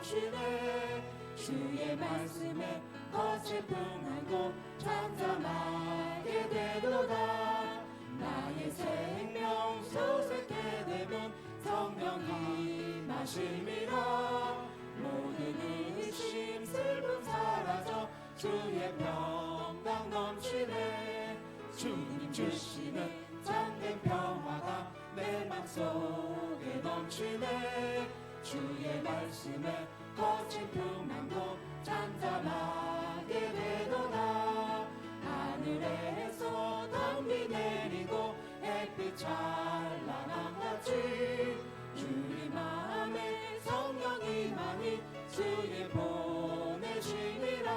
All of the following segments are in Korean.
넘치네. 주의 말씀에 거칠 풍랑도 잠잠하게 되도다. 나의 생명 소생케 되면 성령이 마심이라. 모든 의심 슬픔 사라져 주의 평강 넘치네. 주님 주시는 참된 평화가 내 맘속에 넘치네. 주의 말씀에 거친 풍랑도 잠잠하게 되도다. 하늘에서 덤비 내리고 햇빛 찬란한 같이 주님 마음에 성령이 많이 주의 보내시니라.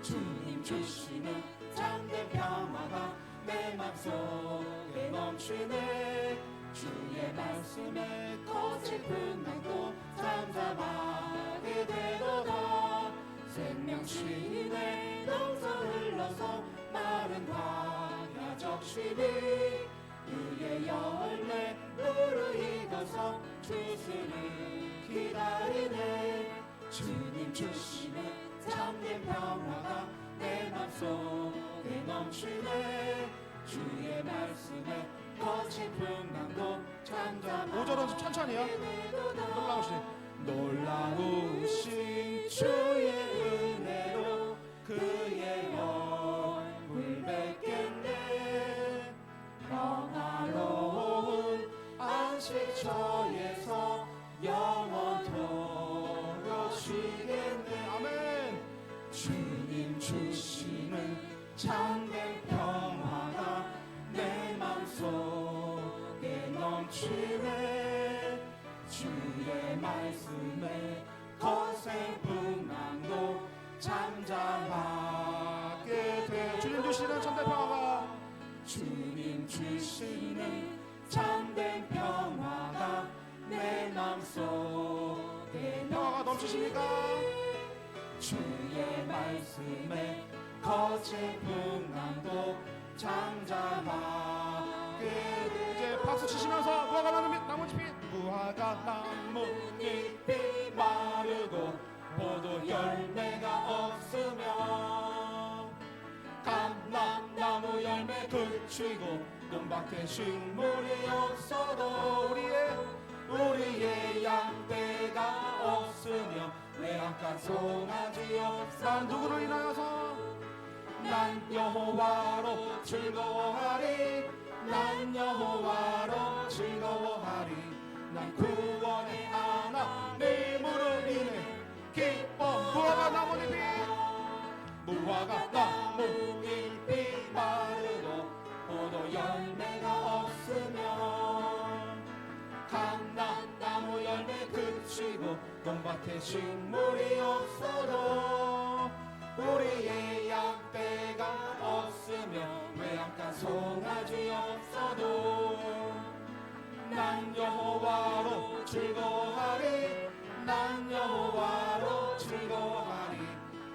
주님 주시는 참된 평화가 내 맘속에 넘치네. 주의 말씀에 거친 풍랑도 잠잠하게 되도다. 생명신의 넘쳐 흘러서 마른 광야 적시니 의의 열매 무르익어서 주스를 기다리네. 주님 주시는 참된 평화가 내 맘속에 넘치네. 주의 말씀에 거친 풍랑도 잠잠하게 5절은 좀 천천히요. 놀라우신 주의 은혜로 그의 얼굴 뵙겠네. 평화로운 안식처에서 영원토록 쉬겠네. 아멘. 주님 주시는 참된 평화가 내 맘속에 넘치네. 주의 말씀에 거센 풍랑도 잠잠하게 돼. 주님 주시는 참된 평화가 주님 주시는 참된 평화가 내 맘속에 평화가 넘치십니까? 주의 말씀에 거친 풍랑도 잠잠하게. 이제 박수 치시면서 무화과 나뭇잎이 나뭇잎이 마르고 포도 열매가 없으며 감람나무 열매 그치고 똥밭에 식물이 없어도 우리의 양떼가 없으며 외양간 송아지 없어. 난 누구를 인하여서 난 여호와로 즐거워하리. 난 여호와로 즐거워하리. 난 구원의 하나님으로 인해 기뻐. 무화과 나뭇잎이 마르고 포도 열매가 없으며 감람나무 열매 그치고 똥밭에 식물이 없어도 우리의 양떼가 없으며 외양간 송아지 없어도 난 여호와로 즐거워하리. 난 여호와로 즐거워하리.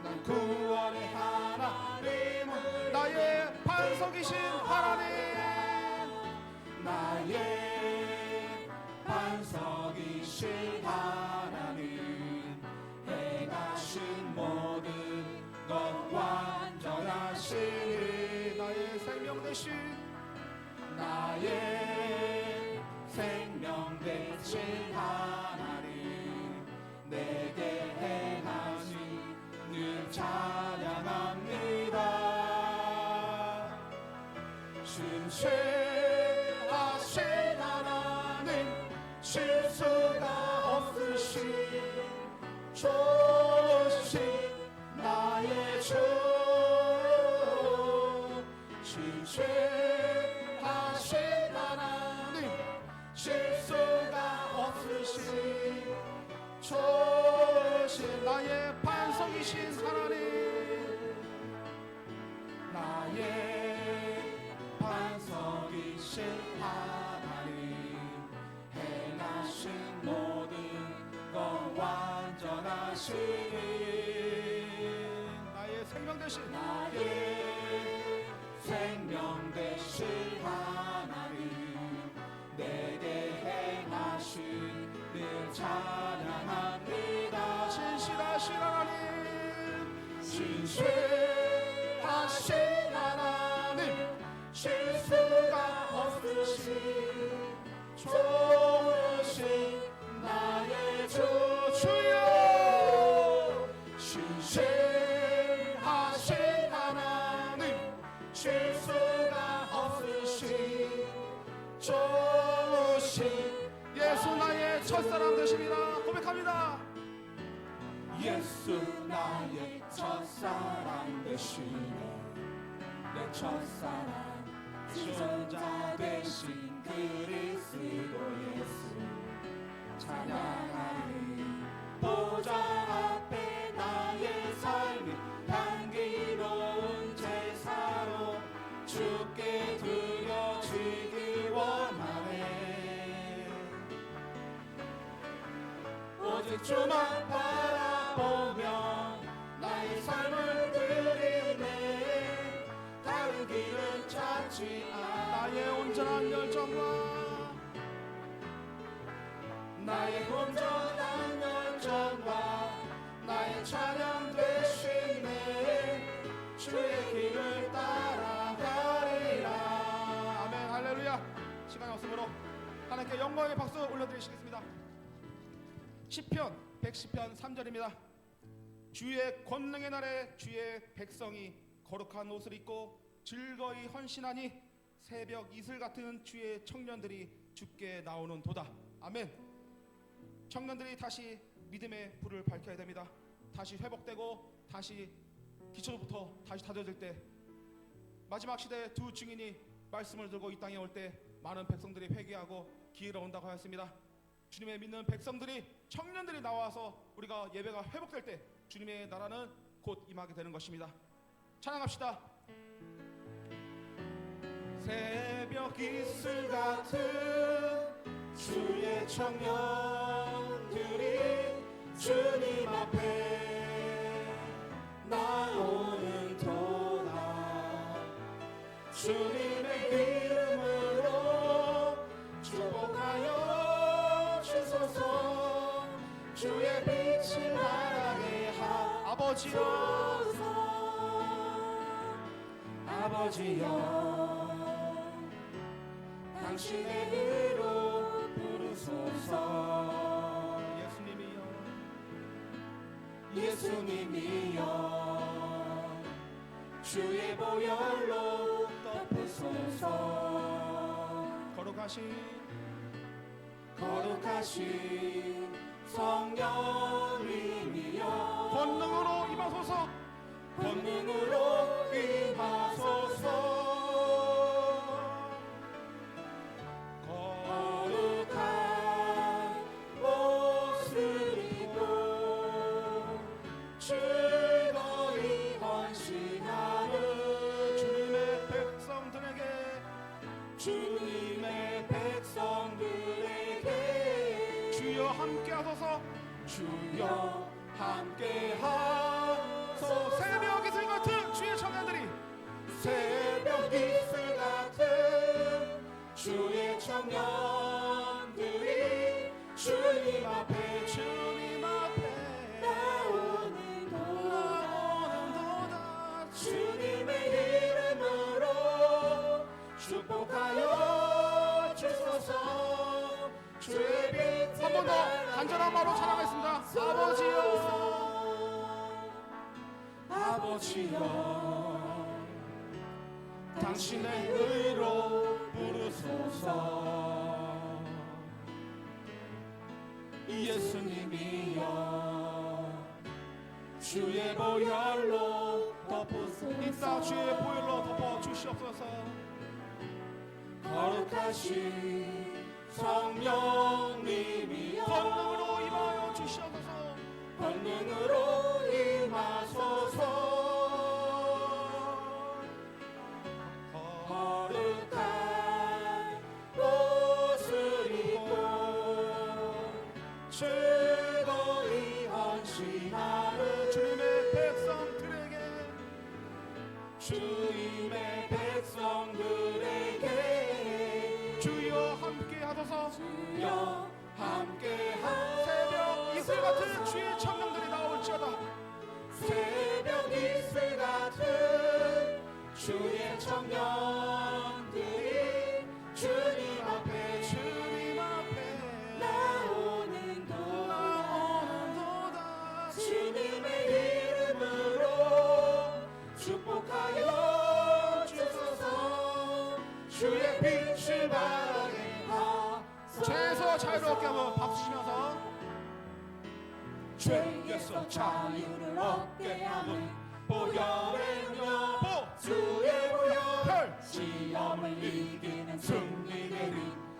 난 구원의 하나님을 나의 반석이신 하나님. 나의 반석이신 하나님. 행하신 모든 것 완전하시니 나의 생명 되신 나의 생명 되신 하나님. 내게 행하신 늘 찬양합니다. 신실하신 하나님. 실수가 없으신 조신 나의 주. 신실하신 하나님. 실수가 없으신 조신 나의 반석이신 하나님. 나의 반석이신 하나님. 행하신 모든 것 완전하시니 나의 생명 되신 나의 생명 되신 하나님. 내게 행하신 늘 찬양합니다. 신실하신 하나님 실수가 없으신 좋으신 나의 주 주여 신실하신 하나님 실수가 없으신 좋으신 예수 나의 첫사랑 되십니다. 고백합니다. 예수 나의 첫사랑 되시네 내 첫사랑 지존자 되신 그리스도 예수 찬양하리 보좌 앞에 나의 삶이 향기로운 제사로 주께 드려지기 원하네 오직 주만 바라보며 나의 삶을 드리네 다른 길은 찾지 않아 나의 온전한 열정과 나의 온전한 열정과 나의 찬양 되시네 주의 길을 따라가리라. 아멘 할렐루야. 시간이 없으므로 하나님께 영광의 박수 올려드리시겠습니다. 시편 110편 3절입니다. 주의 권능의 날에 주의 백성이 거룩한 옷을 입고 즐거이 헌신하니 새벽 이슬 같은 주의 청년들이 주께 나오는 도다. 아멘. 청년들이 다시 믿음의 불을 밝혀야 됩니다. 다시 회복되고 다시 기초부터 다시 다져질 때 마지막 시대 두 증인이 말씀을 들고 이 땅에 올 때 많은 백성들이 회개하고 기회가 온다고 하였습니다. 주님의 믿는 백성들이 청년들이 나와서 우리가 예배가 회복될 때 주님의 나라는 곧 임하게 되는 것입니다. 찬양합시다. 새벽 이슬 같은 주의 청년들이 주님 앞에 나오는 도다 주님의 이름으로 축복하여 주소서 주의 빛을 바라게 하옵소서 아버지여 당신의 의로 부르소서 예수님이여 주의 보혈로 덮으소서 거룩하신 성령님이여 권능으로 임하소서 권능으로 임하소서 주님의 백성들에게 주여 함께하소서 주여 함께하소서 새벽 이슬 같은 주의 청년들이 새벽 이슬 같은 주의 청년들이 주님 앞에 나오는 도다 주님의 이름으로 축복하여 주소서 주의 빛 한 번 더 간절한 마음으로 찬양하겠습니다. 아버지여 당신의 의로 부르소서 예수님이여 주의 보혈로 덮으소서 이따 주의 보혈로 덮어 주시옵소서 거룩하신 성령님이여 권능으로 임하여 주시옵소서 권능으로 임하소서 거룩한 옷을 입고 즐거이 헌신하는 주님의 백성들에게 주님의 백성들에게 주여 함께하소서 주여 함께하소서 새벽 이슬 같은 주의 청년들이 나올지어다 새벽 주의 청년들이 주님 앞에 나오는도다. 주님의 이름으로 축복하여 주소서. 주의 빛을 바라게 하소서. 죄에서 자유롭게 한번 박수 치면서 죄에서 자유를 얻게 하는 보혈의 능력, 주의 보혈, 시험을 이기는 승리의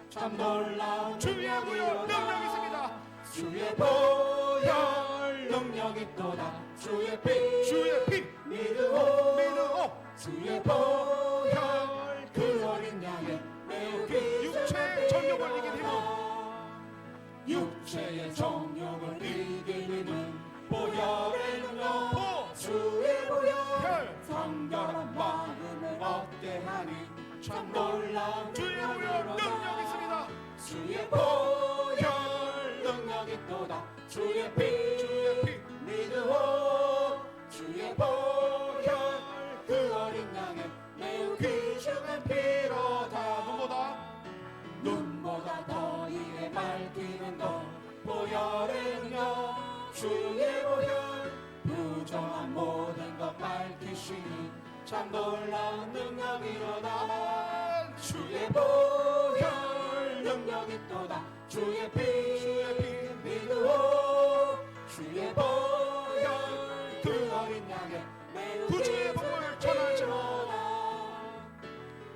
참 놀라운 주의 보혈 능력이 있습니다. 주의 보혈 능력이 있도다. 주의 피 믿으오 주의 보혈 그 어린 양의 매우 육체의 정욕을 이긴 힘은 육체의 정욕을 이기는 보혈의 능력, 주의 보혈 성결한 마음을 얻게 하니 참 놀라운 주의 보혈 능력이 있습니다. 주의 보혈 능력이 있도다. 주의 피 믿으오 주의 보혈 그 어린 양의 매우 귀중한 피로다. 눈보다 더 이에 밝히는 것 보혈의 능력, 주의 보혈 부정한 모든 것 밝히시니 참 놀라운 능력이로다. 주의 보혈 능력 있도다. 주의 피 믿으오 주의 보혈 그 어린 양의 매우 구주의 복음을 전할 제목,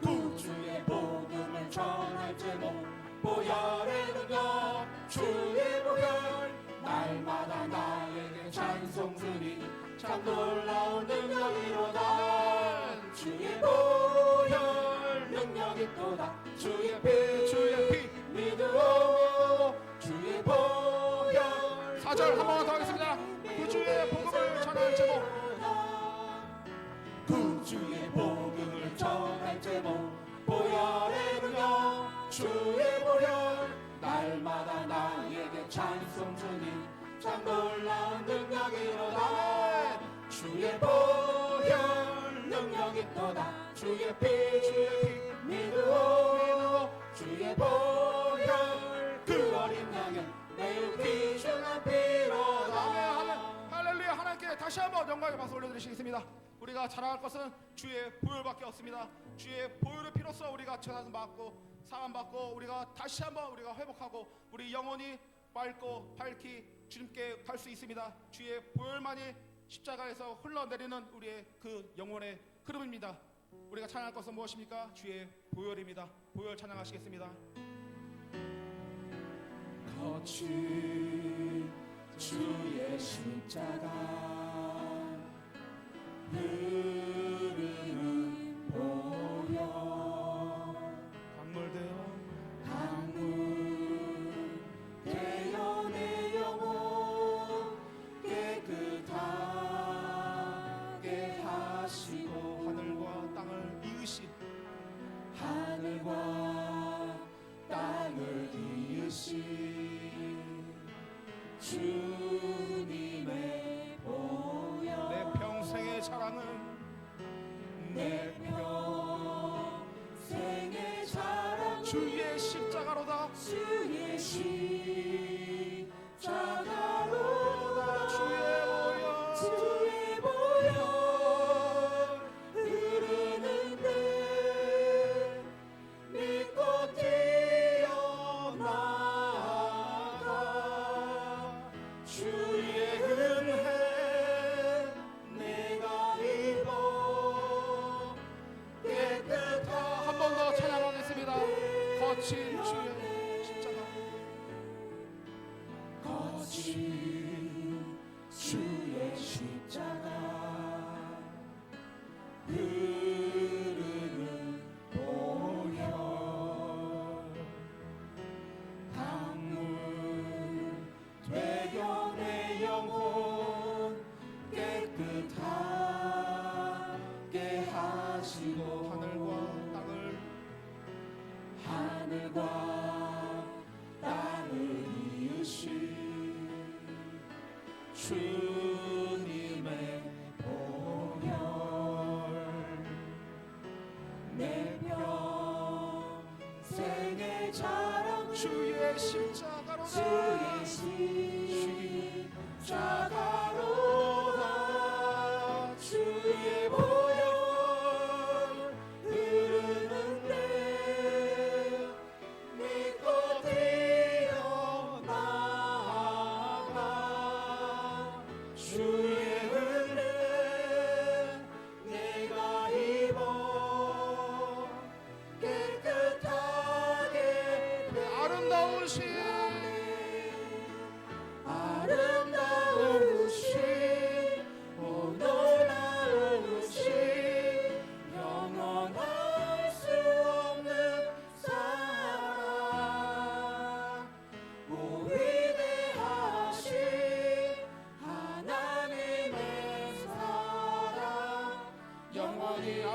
구주의 복음을 전할 제목 보혈의 능력, 주의 보혈 날마다 나에게 찬송 드리 참 놀라운 능력이로다. 주의 보혈 능력 있도다. 주의 피 믿으오 주의 보혈 4절 한 번만 더 하겠습니다. 구주의 복음을 전할 제목, 구주의 복음을 전할 제목 보혈의 능력, 주의 보혈 날마다 나에게 찬송 주니 참 놀라운 능력이로다. 주의 보혈 능력 있도다. 주의 피 믿으오 주의 보혈 그 어린 양의 매우 귀중한 피로다. 할렐루야. 하나님께 다시 한번 영광의 박수 올려드리시겠습니다. 우리가 자랑할 것은 주의 보혈밖에 없습니다. 주의 보혈의 피로써 우리가 전환 받고 사함 받고 우리가 다시 한번 우리가 회복하고 우리 영혼이 맑고 밝기 주님께 갈 수 있습니다. 주의 보혈만이 십자가에서 흘러내리는 우리의 그 영혼의 흐름입니다. 우리가 찬양할 것은 무엇입니까? 주의 보혈입니다. 보혈 찬양하시겠습니다. 거친 주의 십자가 흐르는 보혈 강물되어 되어 내 영혼 깨끗하게 하시고 하늘과 땅을 이으신 하늘과 땅을 이으신 주님의 보혈 내 평생의 자랑은 내 평생의 자랑 주의 십자가로다. 주의 십자가로다. 주의 보혈 흐르는데 믿고 뛰어나가 주의 은혜 내가 입어 깨끗한 한 번 더 찬양하겠습니다. 거친 주의 십자가 거친 주의 십자가 흐르는 보혈 강물 되어 내 영혼 깨끗하게 하시고 하늘과 땅을 이으신 주님의 보혈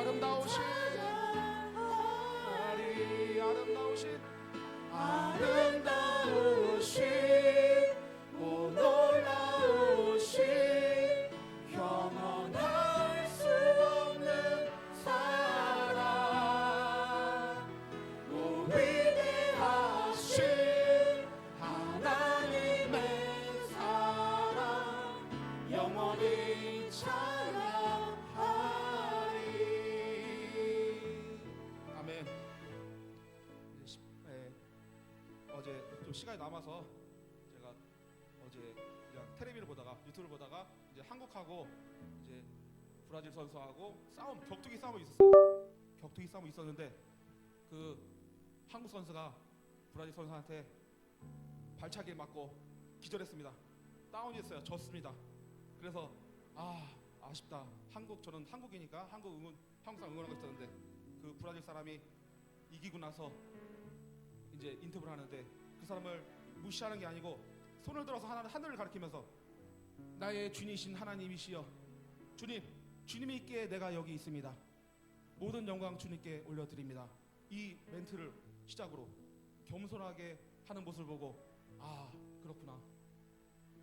아름다우신 아름다우신 오 놀라우신 경험할 수 없는 사랑 오 위대하신 하나님의 사랑 영원히 찬양하리. 아멘. 어제 좀 시간이 남아서 제가 어제 그냥 텔레비를 보다가 유튜브를 보다가 이제 한국하고 이제 브라질 선수하고 격투기 싸움이 있었어요. 격투기 싸움이 있었는데 그 한국 선수가 브라질 선수한테 발차기 맞고 기절했습니다. 다운이 됐어요. 졌습니다. 그래서 아쉽다. 저는 한국이니까 한국 사람 응원하고 있었는데 그 브라질 사람이 이기고 나서 이제 인터뷰를 하는데 그 사람을 무시하는 게 아니고 손을 들어서 하늘을 가리키면서 나의 주님이신 하나님이시여 주님이 있기에 내가 여기 있습니다. 모든 영광 주님께 올려드립니다. 이 멘트를 시작으로 겸손하게 하는 모습을 보고 그렇구나.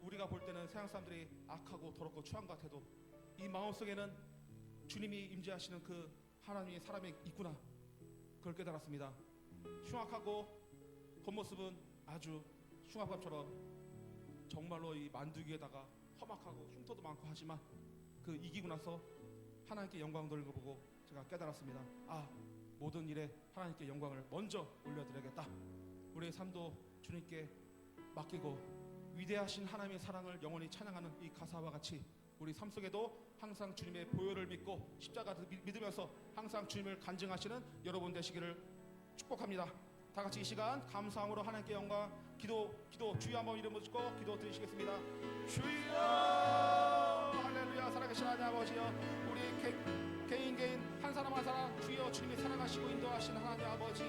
우리가 볼 때는 세상 사람들이 악하고 더럽고 추한 것 같아도 이 마음속에는 주님이 임재하시는 그 하나님의 사람이 있구나. 그걸 깨달았습니다. 흉악하고 겉모습은 아주 흉악감처럼 정말로 이 만두기에다가 험악하고 흉터도 많고 하지만 그 이기고 나서 하나님께 영광 돌리는 거 보고 제가 깨달았습니다. 모든 일에 하나님께 영광을 먼저 올려드려야겠다. 우리의 삶도 주님께 맡기고 위대하신 하나님의 사랑을 영원히 찬양하는 이 가사와 같이 우리 삶 속에도 항상 주님의 보혈을 믿고 십자가를 믿으면서 항상 주님을 간증하시는 여러분 되시기를 축복합니다. 다 같이 이 시간 감사함으로 하나님께 영광 기도 주여 한번 이름 붙이고 기도 드리시겠습니다. 주여 할렐루야. 살아계신 하나님 아버지여 우리 개인 한 사람 한 사람 주여 주님이 사랑하시고 인도하신 하나님 아버지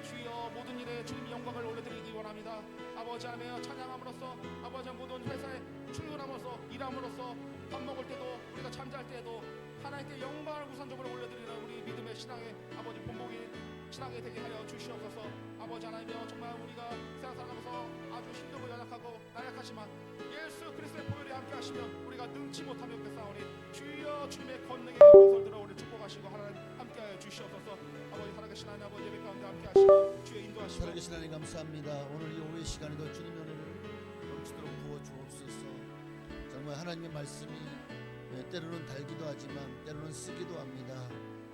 주여 모든 일에 주님 영광을 올려드리기 원합니다. 아버지 하나님 찬양함으로써 아버지 모든 회사에 출근함으로써 일함으로써 밥 먹을 때도 우리가 잠잘 때도 하나님께 영광을 우선적으로 올려드리는 우리 믿음의 신앙의 아버지 본보기 신앙이 되게 하여 주시옵소서. 아버지 하나님이여 정말 우리가 세상 살아가면서 아주 힘들고 연약하고 나약하지만 예수 그리스도의 보혈이 함께 하시면 우리가 능치 못하며 없겠사오니 주여 주님의 권능의 은솔 들어 우리 축복하시고 하나님 함께 하여 주시옵소서. 아버지 살아계신 하나님 아버지 예배 가운데 함께 하시고 주의 인도하시고 살아계신 하나님 감사합니다. 오늘 이 오후의 시간에도 주님의 은혜를 넘치도록 부어 주옵소서. 정말 하나님의 말씀이 때로는 달기도 하지만 때로는 쓰기도 합니다.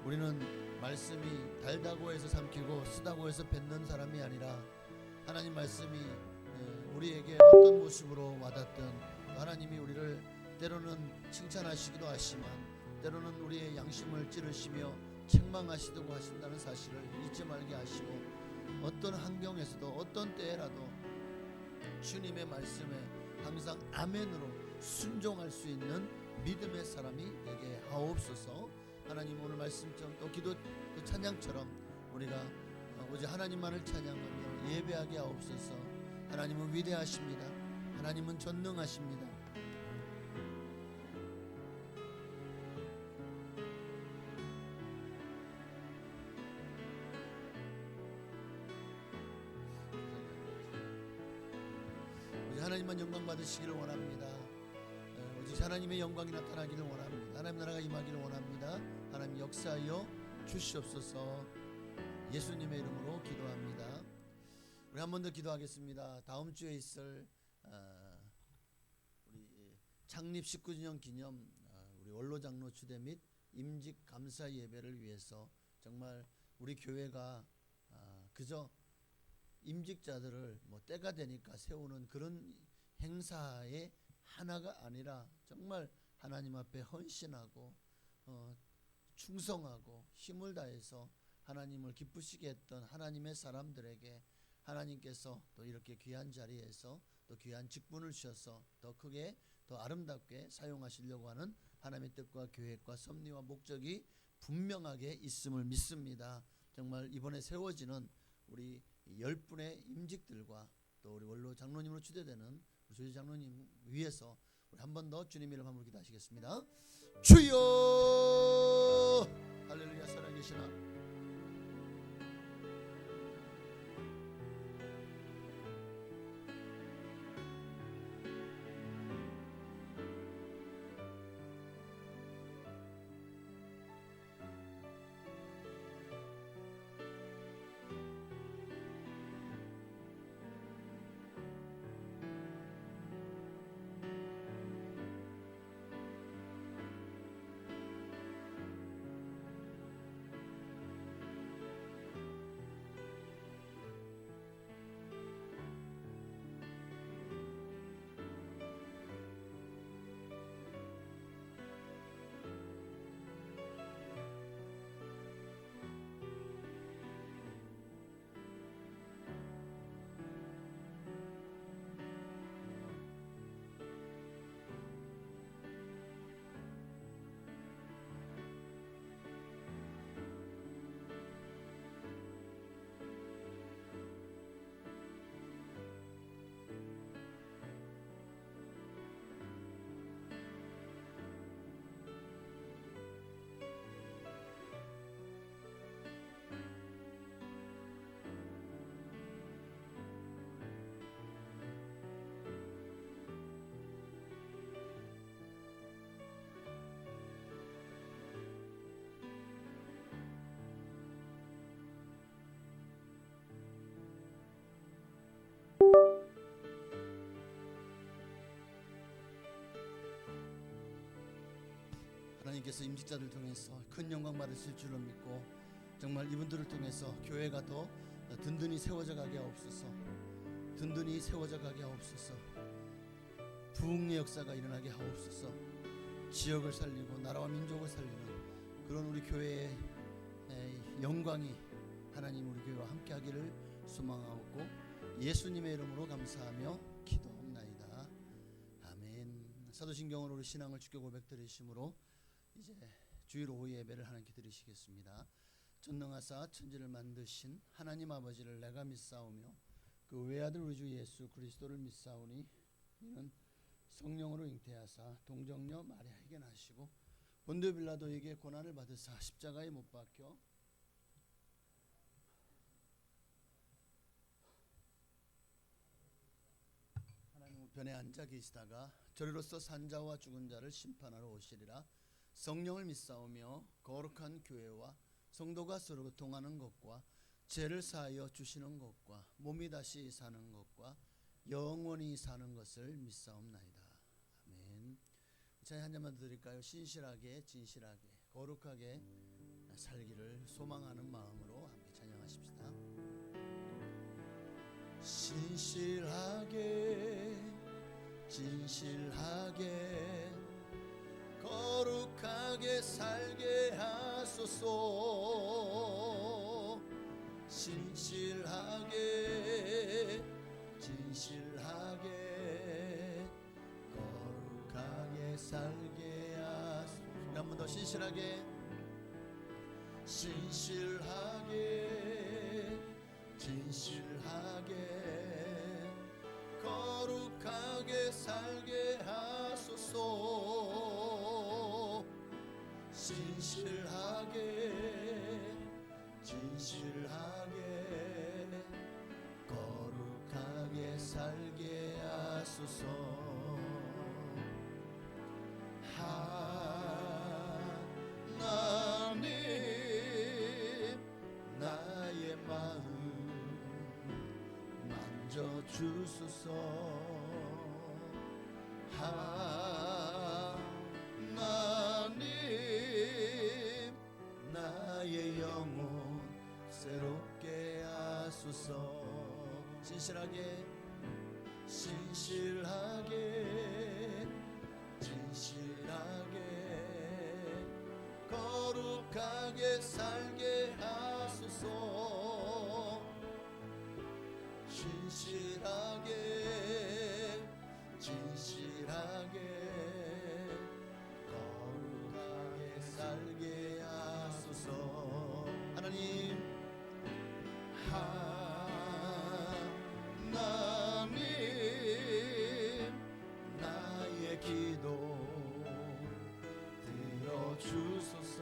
우리는 말씀이 달다고 해서 삼키고 쓰다고 해서 뱉는 사람이 아니라 하나님 말씀이 우리에게 어떤 모습으로 와닿든 하나님이 우리를 때로는 칭찬하시기도 하시지만 때로는 우리의 양심을 찌르시며 책망하시려고 하신다는 사실을 잊지 말게 하시고 어떤 환경에서도 어떤 때라도 주님의 말씀에 항상 아멘으로 순종할 수 있는 믿음의 사람이 되게 하옵소서. 하나님 오늘 말씀처럼 또 기도 또 찬양처럼 우리가 오직 하나님만을 찬양하며 예배하게 하옵소서. 하나님은 위대하십니다. 하나님은 전능하십니다. 오직 하나님만 영광 받으시기를 원합니다. 오직 하나님의 영광이 나타나기를 원합니다. 하나님 나라가 임하기를 원합니다. 하나님 역사하여 주시옵소서. 예수님의 이름으로 기도합니다. 우리 한 번 더 기도하겠습니다. 다음 주에 있을 우리 창립 19주년 기념 우리 원로 장로 추대 및 임직 감사 예배를 위해서 정말 우리 교회가 그저 임직자들을 뭐 때가 되니까 세우는 그런 행사의 하나가 아니라 정말 하나님 앞에 헌신하고 충성하고 힘을 다해서 하나님을 기쁘시게 했던 하나님의 사람들에게 하나님께서 또 이렇게 귀한 자리에서 또 귀한 직분을 주셔서 더 크게 더 아름답게 사용하시려고 하는 하나님의 뜻과 계획과 섭리와 목적이 분명하게 있음을 믿습니다. 정말 이번에 세워지는 우리 10분의 임직들과 또 우리 원로 장로님으로 추대되는 우리 조지 장로님 위해서 우리 한 번 더 주님 이름 한번 기도하시겠습니다. 주여 할렐루야. 살아계시나? 하나님께서 임직자들 통해서 큰 영광 받으실 줄로 믿고 정말 이분들을 통해서 교회가 더 든든히 세워져 가게 하옵소서. 든든히 세워져 가게 하옵소서. 부흥의 역사가 일어나게 하옵소서. 지역을 살리고 나라와 민족을 살리는 그런 우리 교회의 영광이 하나님 우리 교회와 함께하기를 소망하고 예수님의 이름으로 감사하며 기도합나이다. 아멘. 사도신경으로 우리 신앙을 주께 고백드리심으로 이제 주일 오후 예배를 하나님께 드리시겠습니다. 전능하사 천지를 만드신 하나님 아버지를 내가 믿사오며 그 외아들 우리 주 예수 그리스도를 믿사오니 이는 성령으로 잉태하사 동정녀 마리아에게 나시고 본디오 빌라도에게 고난을 받으사 십자가에 못 박혀 하나님 우편에 앉아 계시다가 저리로서 산자와 죽은 자를 심판하러 오시리라. 성령을 믿사오며 거룩한 교회와 성도가 서로 교통하는 것과 죄를 사하여 주시는 것과 몸이 다시 사는 것과 영원히 사는 것을 믿사옵나이다. 아멘. 찬양 한 잔만 드릴까요? 신실하게 진실하게 거룩하게 살기를 소망하는 마음으로 함께 찬양하십시다. 신실하게 진실하게 거룩하게 살게 하소서. 신실하게 진실하게 거룩하게 살게 하소서. 한 번 더 신실하게 신실하게 진실하게 거룩하게 살게 하소서. 신실하게 진실하게 거룩하게 살게 하소서. 하나님 나의 마음 만져주소서. 하나님 나의 영혼 새롭게 하소서. 신실하게 신실하게 진실하게 거룩하게 살게 하소서. 신실하게 진실하게 거룩하게 살게 하소서. 하나님 나의 기도 들어주소서.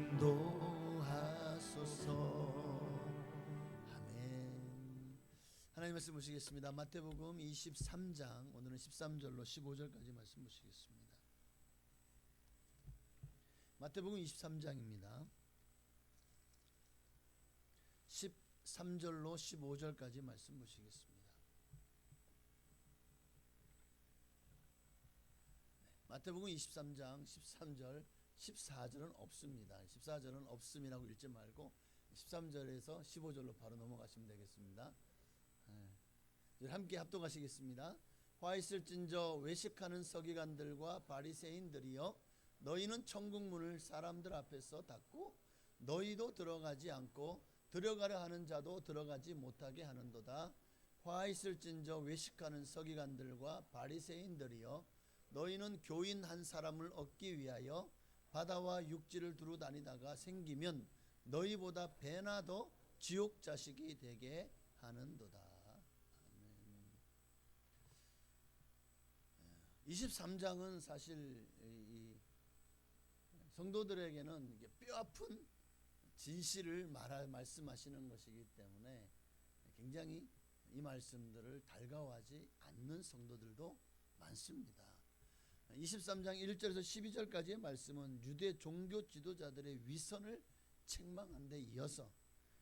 인도하소서. 아멘. 하나님 말씀 보시겠습니다. 마태복음 23장, 오늘은 13절로 15절까지 말씀 보시겠습니다. 마태복음 23장입니다. 13절로 15절까지 말씀 보시겠습니다. 마태복음 23장 13절 14절은 없습니다. 14절은 없음이라고 읽지 말고 13절에서 15절로 바로 넘어가시면 되겠습니다. 함께 합독하시겠습니다. 화 있을진저 외식하는 서기관들과 바리새인들이여, 너희는 천국 문을 사람들 앞에서 닫고 너희도 들어가지 않고 들어가려 하는 자도 들어가지 못하게 하는도다. 화 있을진저 외식하는 서기관들과 바리새인들이여, 너희는 교인 한 사람을 얻기 위하여 바다와 육지를 두루 다니다가 생기면 너희보다 배나 더 지옥 자식이 되게 하는도다. 아멘. 23장은 사실 이 성도들에게는 이게 뼈아픈 진실을 말씀하시는 것이기 때문에 굉장히 이 말씀들을 달가워하지 않는 성도들도 많습니다. 23장 1절에서 12절까지의 말씀은 유대 종교 지도자들의 위선을 책망한 데 이어서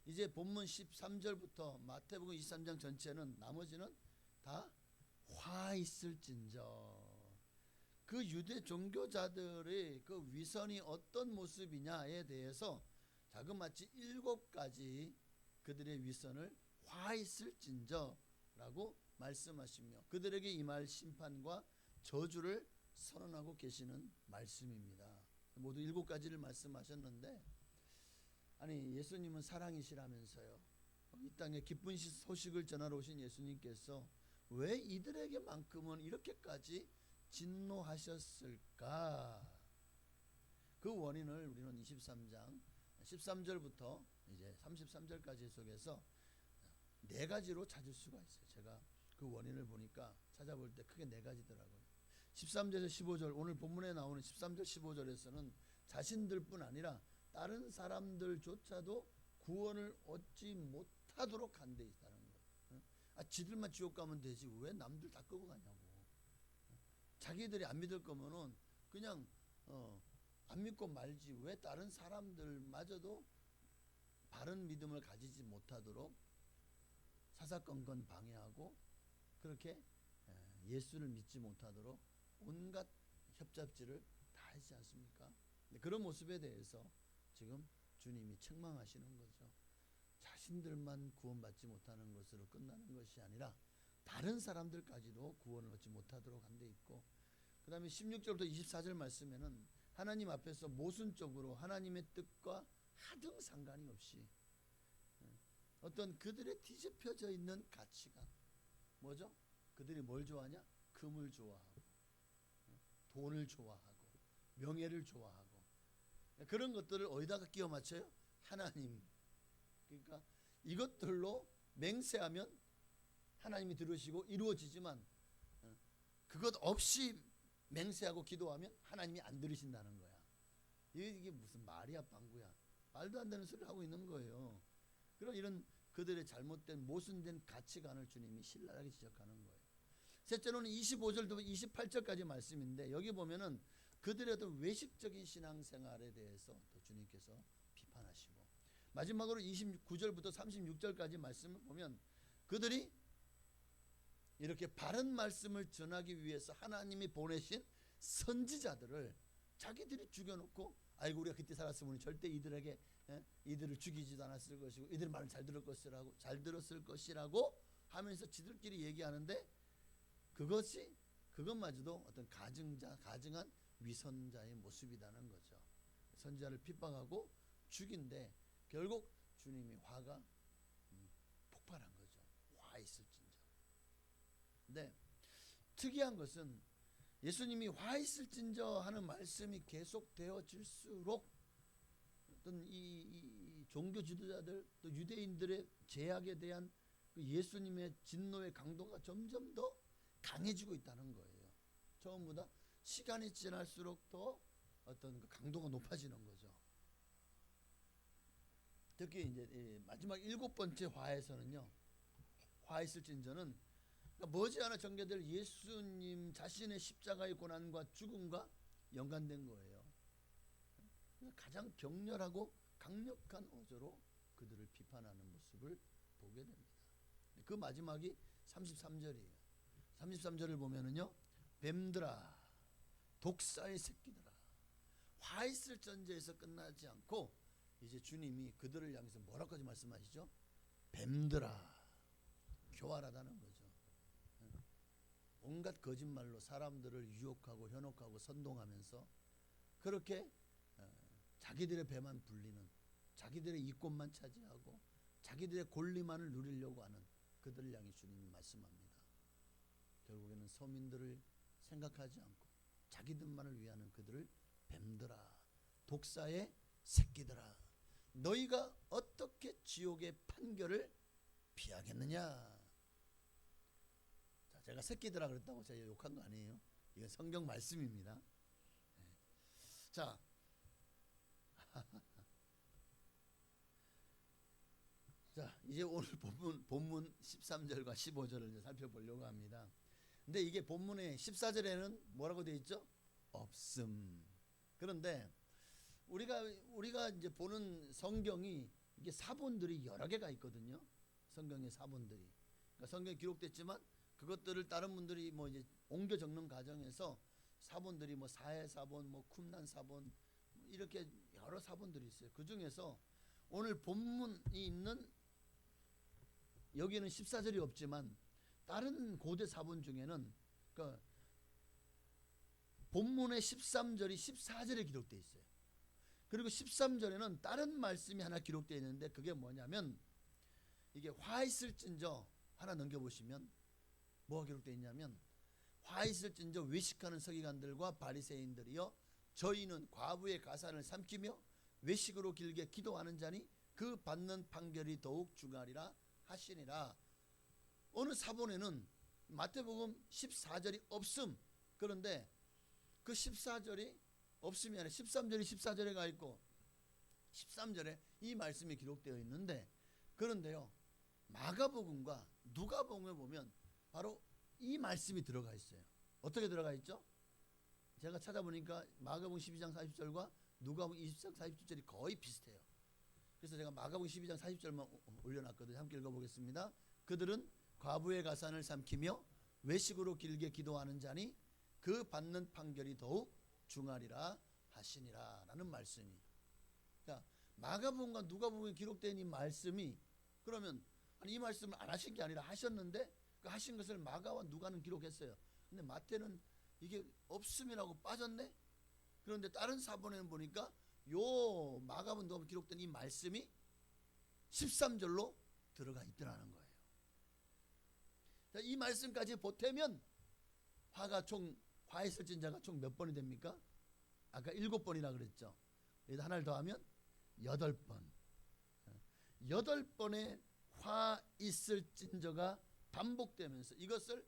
이제 본문 13절부터 마태복음 23장 전체는 나머지는 다 화 있을진저, 그 유대 종교자들의 그 위선이 어떤 모습이냐에 대해서 자그마치 7가지 그들의 위선을 화 있을진저라고 말씀하시며 그들에게 임할 심판과 저주를 선언하고 계시는 말씀입니다. 모두 7가지를 말씀하셨는데, 아니 예수님은 사랑이시라면서요. 이 땅에 기쁜 소식을 전하러 오신 예수님께서 왜 이들에게만큼은 이렇게까지 진노하셨을까? 그 원인을 우리는 23장 13절부터 이제 33절까지 속에서 4가지로 찾을 수가 있어요. 제가 그 원인을 보니까 찾아볼 때 크게 4가지더라고요. 13절에서 15절, 오늘 본문에 나오는 13절 15절에서는 자신들뿐 아니라 다른 사람들조차도 구원을 얻지 못하도록 한 데 있다는 거예요. 지들만 지옥 가면 되지 왜 남들 다 끄고 가냐고. 자기들이 안 믿을 거면은 그냥 안 믿고 말지 왜 다른 사람들마저도 바른 믿음을 가지지 못하도록 사사건건 방해하고 그렇게 예수를 믿지 못하도록 온갖 협잡지를 다 하지 않습니까? 그런 모습에 대해서 지금 주님이 책망하시는 거죠. 자신들만 구원받지 못하는 것으로 끝나는 것이 아니라 다른 사람들까지도 구원을 얻지 못하도록 한 데 있고, 그 다음에 16절부터 24절 말씀에는 하나님 앞에서 모순적으로 하나님의 뜻과 하등 상관이 없이 어떤 그들의 뒤집혀져 있는 가치관, 뭐죠? 그들이 뭘 좋아하냐? 금을 좋아하고 돈을 좋아하고 명예를 좋아하고 그런 것들을 어디다가 끼워 맞춰요? 하나님. 그러니까 이것들로 맹세하면 하나님이 들으시고 이루어지지만 그것 없이 맹세하고 기도하면 하나님이 안 들으신다는 거야. 이게 무슨 말이야 방구야. 말도 안 되는 소리를 하고 있는 거예요. 그런 이런 그들의 잘못된 모순된 가치관을 주님이 신랄하게 지적하는 거예요. 셋째로는 25절부터 28절까지 말씀인데, 여기 보면은 그들의 어떤 외식적인 신앙생활에 대해서 또 주님께서 비판하시고, 마지막으로 29절부터 36절까지 말씀을 보면 그들이 이렇게 바른 말씀을 전하기 위해서 하나님이 보내신 선지자들을 자기들이 죽여놓고, 아이고 우리가 그때 살았으면 절대 이들에게 이들을 죽이지도 않았을 것이고 이들 말을 잘 들었을 것이라고 하면서 지들끼리 얘기하는데, 그것마저도 어떤 가증한 위선자의 모습이라는 거죠. 선지자를 핍박하고 죽인데 결국 주님이 화가 폭발한 거죠. 화 있을진저. 근데 특이한 것은 예수님이 화 있을진저 하는 말씀이 계속되어질수록 어떤 이 종교 지도자들 또 유대인들의 제약에 대한 그 예수님의 진노의 강도가 점점 더 강해지고 있다는 거예요. 처음보다 시간이 지날수록 더 어떤 그 강도가 높아지는 거죠. 특히 이제 이 마지막 7번째 화에서는요. 화 있을진저는 그러니까 머지않아 전개될 예수님 자신의 십자가의 고난과 죽음과 연관된 거예요. 가장 격렬하고 강력한 어조로 그들을 비판하는 모습을 보게 됩니다. 그 마지막이 33절이에요. 33절을 보면은요. 뱀들아 독사의 새끼들아 화 있을 전제에서 끝나지 않고 이제 주님이 그들을 향해서 뭐라까지 말씀하시죠? 뱀들아 교활하다는 거죠. 온갖 거짓말로 사람들을 유혹하고 현혹하고 선동하면서 그렇게 자기들의 배만 불리는 자기들의 이권만 차지하고 자기들의 권리만을 누리려고 하는 그들을 향해 주님이 말씀합니다. 결국에는 서민들을 생각하지 않고 자기들만을 위하는 그들을 뱀들아 독사의 새끼들아 너희가 어떻게 지옥의 판결을 피하겠느냐. 자, 제가 새끼들아 그랬다고 제가 욕한 거 아니에요. 이건 성경 말씀입니다. 자 자, 이제 오늘 본문 13절과 15절을 이제 살펴보려고 합니다. 근데 이게 본문의 14절에는 뭐라고 되어 있죠? 없음. 그런데 우리가 이제 보는 성경이 이게 사본들이 여러 개가 있거든요. 성경의 사본들이. 그러니까 성경에 기록됐지만 그것들을 다른 분들이 뭐 이제 옮겨 적는 과정에서 사본들이 뭐 사해 사본, 뭐 쿰난 사본 이렇게 여러 사본들이 있어요. 그 중에서 오늘 본문이 있는 여기는 14절이 없지만 다른 고대 사본 중에는 그 본문의 13절이 14절에 기록되어 있어요. 그리고 13절에는 다른 말씀이 하나 기록되어 있는데 그게 뭐냐면 이게 화 있을진저 하나 넘겨보시면 뭐가 기록되어 있냐면 화 있을진저 외식하는 서기관들과 바리새인들이여 저희는 과부의 가산을 삼키며 외식으로 길게 기도하는 자니 그 받는 판결이 더욱 중하리라 하시니라. 어느 사본에는 마태복음 14절이 없음. 그런데 그 14절이 없음이 아니라 13절이 14절에 가 있고 13절에 이 말씀이 기록되어 있는데 그런데요 마가복음과 누가복음에 보면 바로 이 말씀이 들어가 있어요. 어떻게 들어가 있죠? 제가 찾아보니까 마가복음 12장 40절과 누가복음 20장 40절이 거의 비슷해요. 그래서 제가 마가복음 12장 40절만 올려놨거든요. 함께 읽어보겠습니다. 그들은 과부의 가산을 삼키며 외식으로 길게 기도하는 자니 그 받는 판결이 더욱 중하리라 하시니라 라는 말씀이. 그러니까 마가복음과 누가복음에 기록된 이 말씀이 그러면 아니 이 말씀을 안 하신 게 아니라 하셨는데 그 하신 것을 마가와 누가는 기록했어요. 근데 마태는 이게 없음이라고 빠졌네. 그런데 다른 사본에는 보니까 요 마가복음 누가복음에 기록된 이 말씀이 13절로 들어가 있더라는 거예요. 자, 이 말씀까지 보태면 화 있을진 자가 총 몇 번이 됩니까? 아까 7번이라 그랬죠. 여기다 하나를 더하면 8번. 8번의 화 있을진 자가 반복되면서 이것을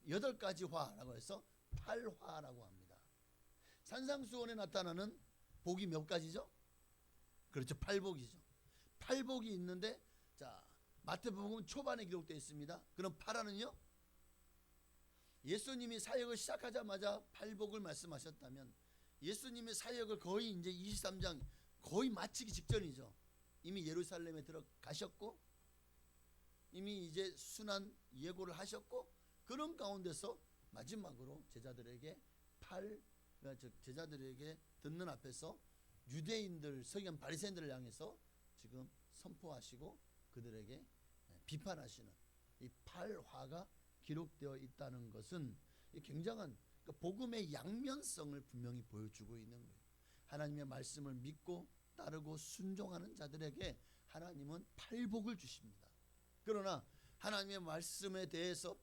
8가지 화라고 해서 8화라고 합니다. 산상수훈에 나타나는 복이 몇 가지죠? 그렇죠. 8복이죠. 8복이 있는데 자 마태복음 초반에 기록되어 있습니다. 그럼 8화는요? 예수님이 사역을 시작하자마자 8복을 말씀하셨다면 예수님의 사역을 거의 이제 23장 거의 마치기 직전이죠. 이미 예루살렘에 들어가셨고 이미 이제 순환 예고를 하셨고 그런 가운데서 마지막으로 제자들에게 제자들에게 듣는 앞에서 유대인들 서기관 바리새인들을 향해서 지금 선포하시고 그들에게 비판하시는 이 8화가 기록되어 있다는 것은 굉장한 복음의 양면성을 분명히 보여주고 있는 거예요. 하나님의 말씀을 믿고 따르고 순종하는 자들에게 하나님은 8복을 주십니다. 그러나 하나님의 말씀에 대해서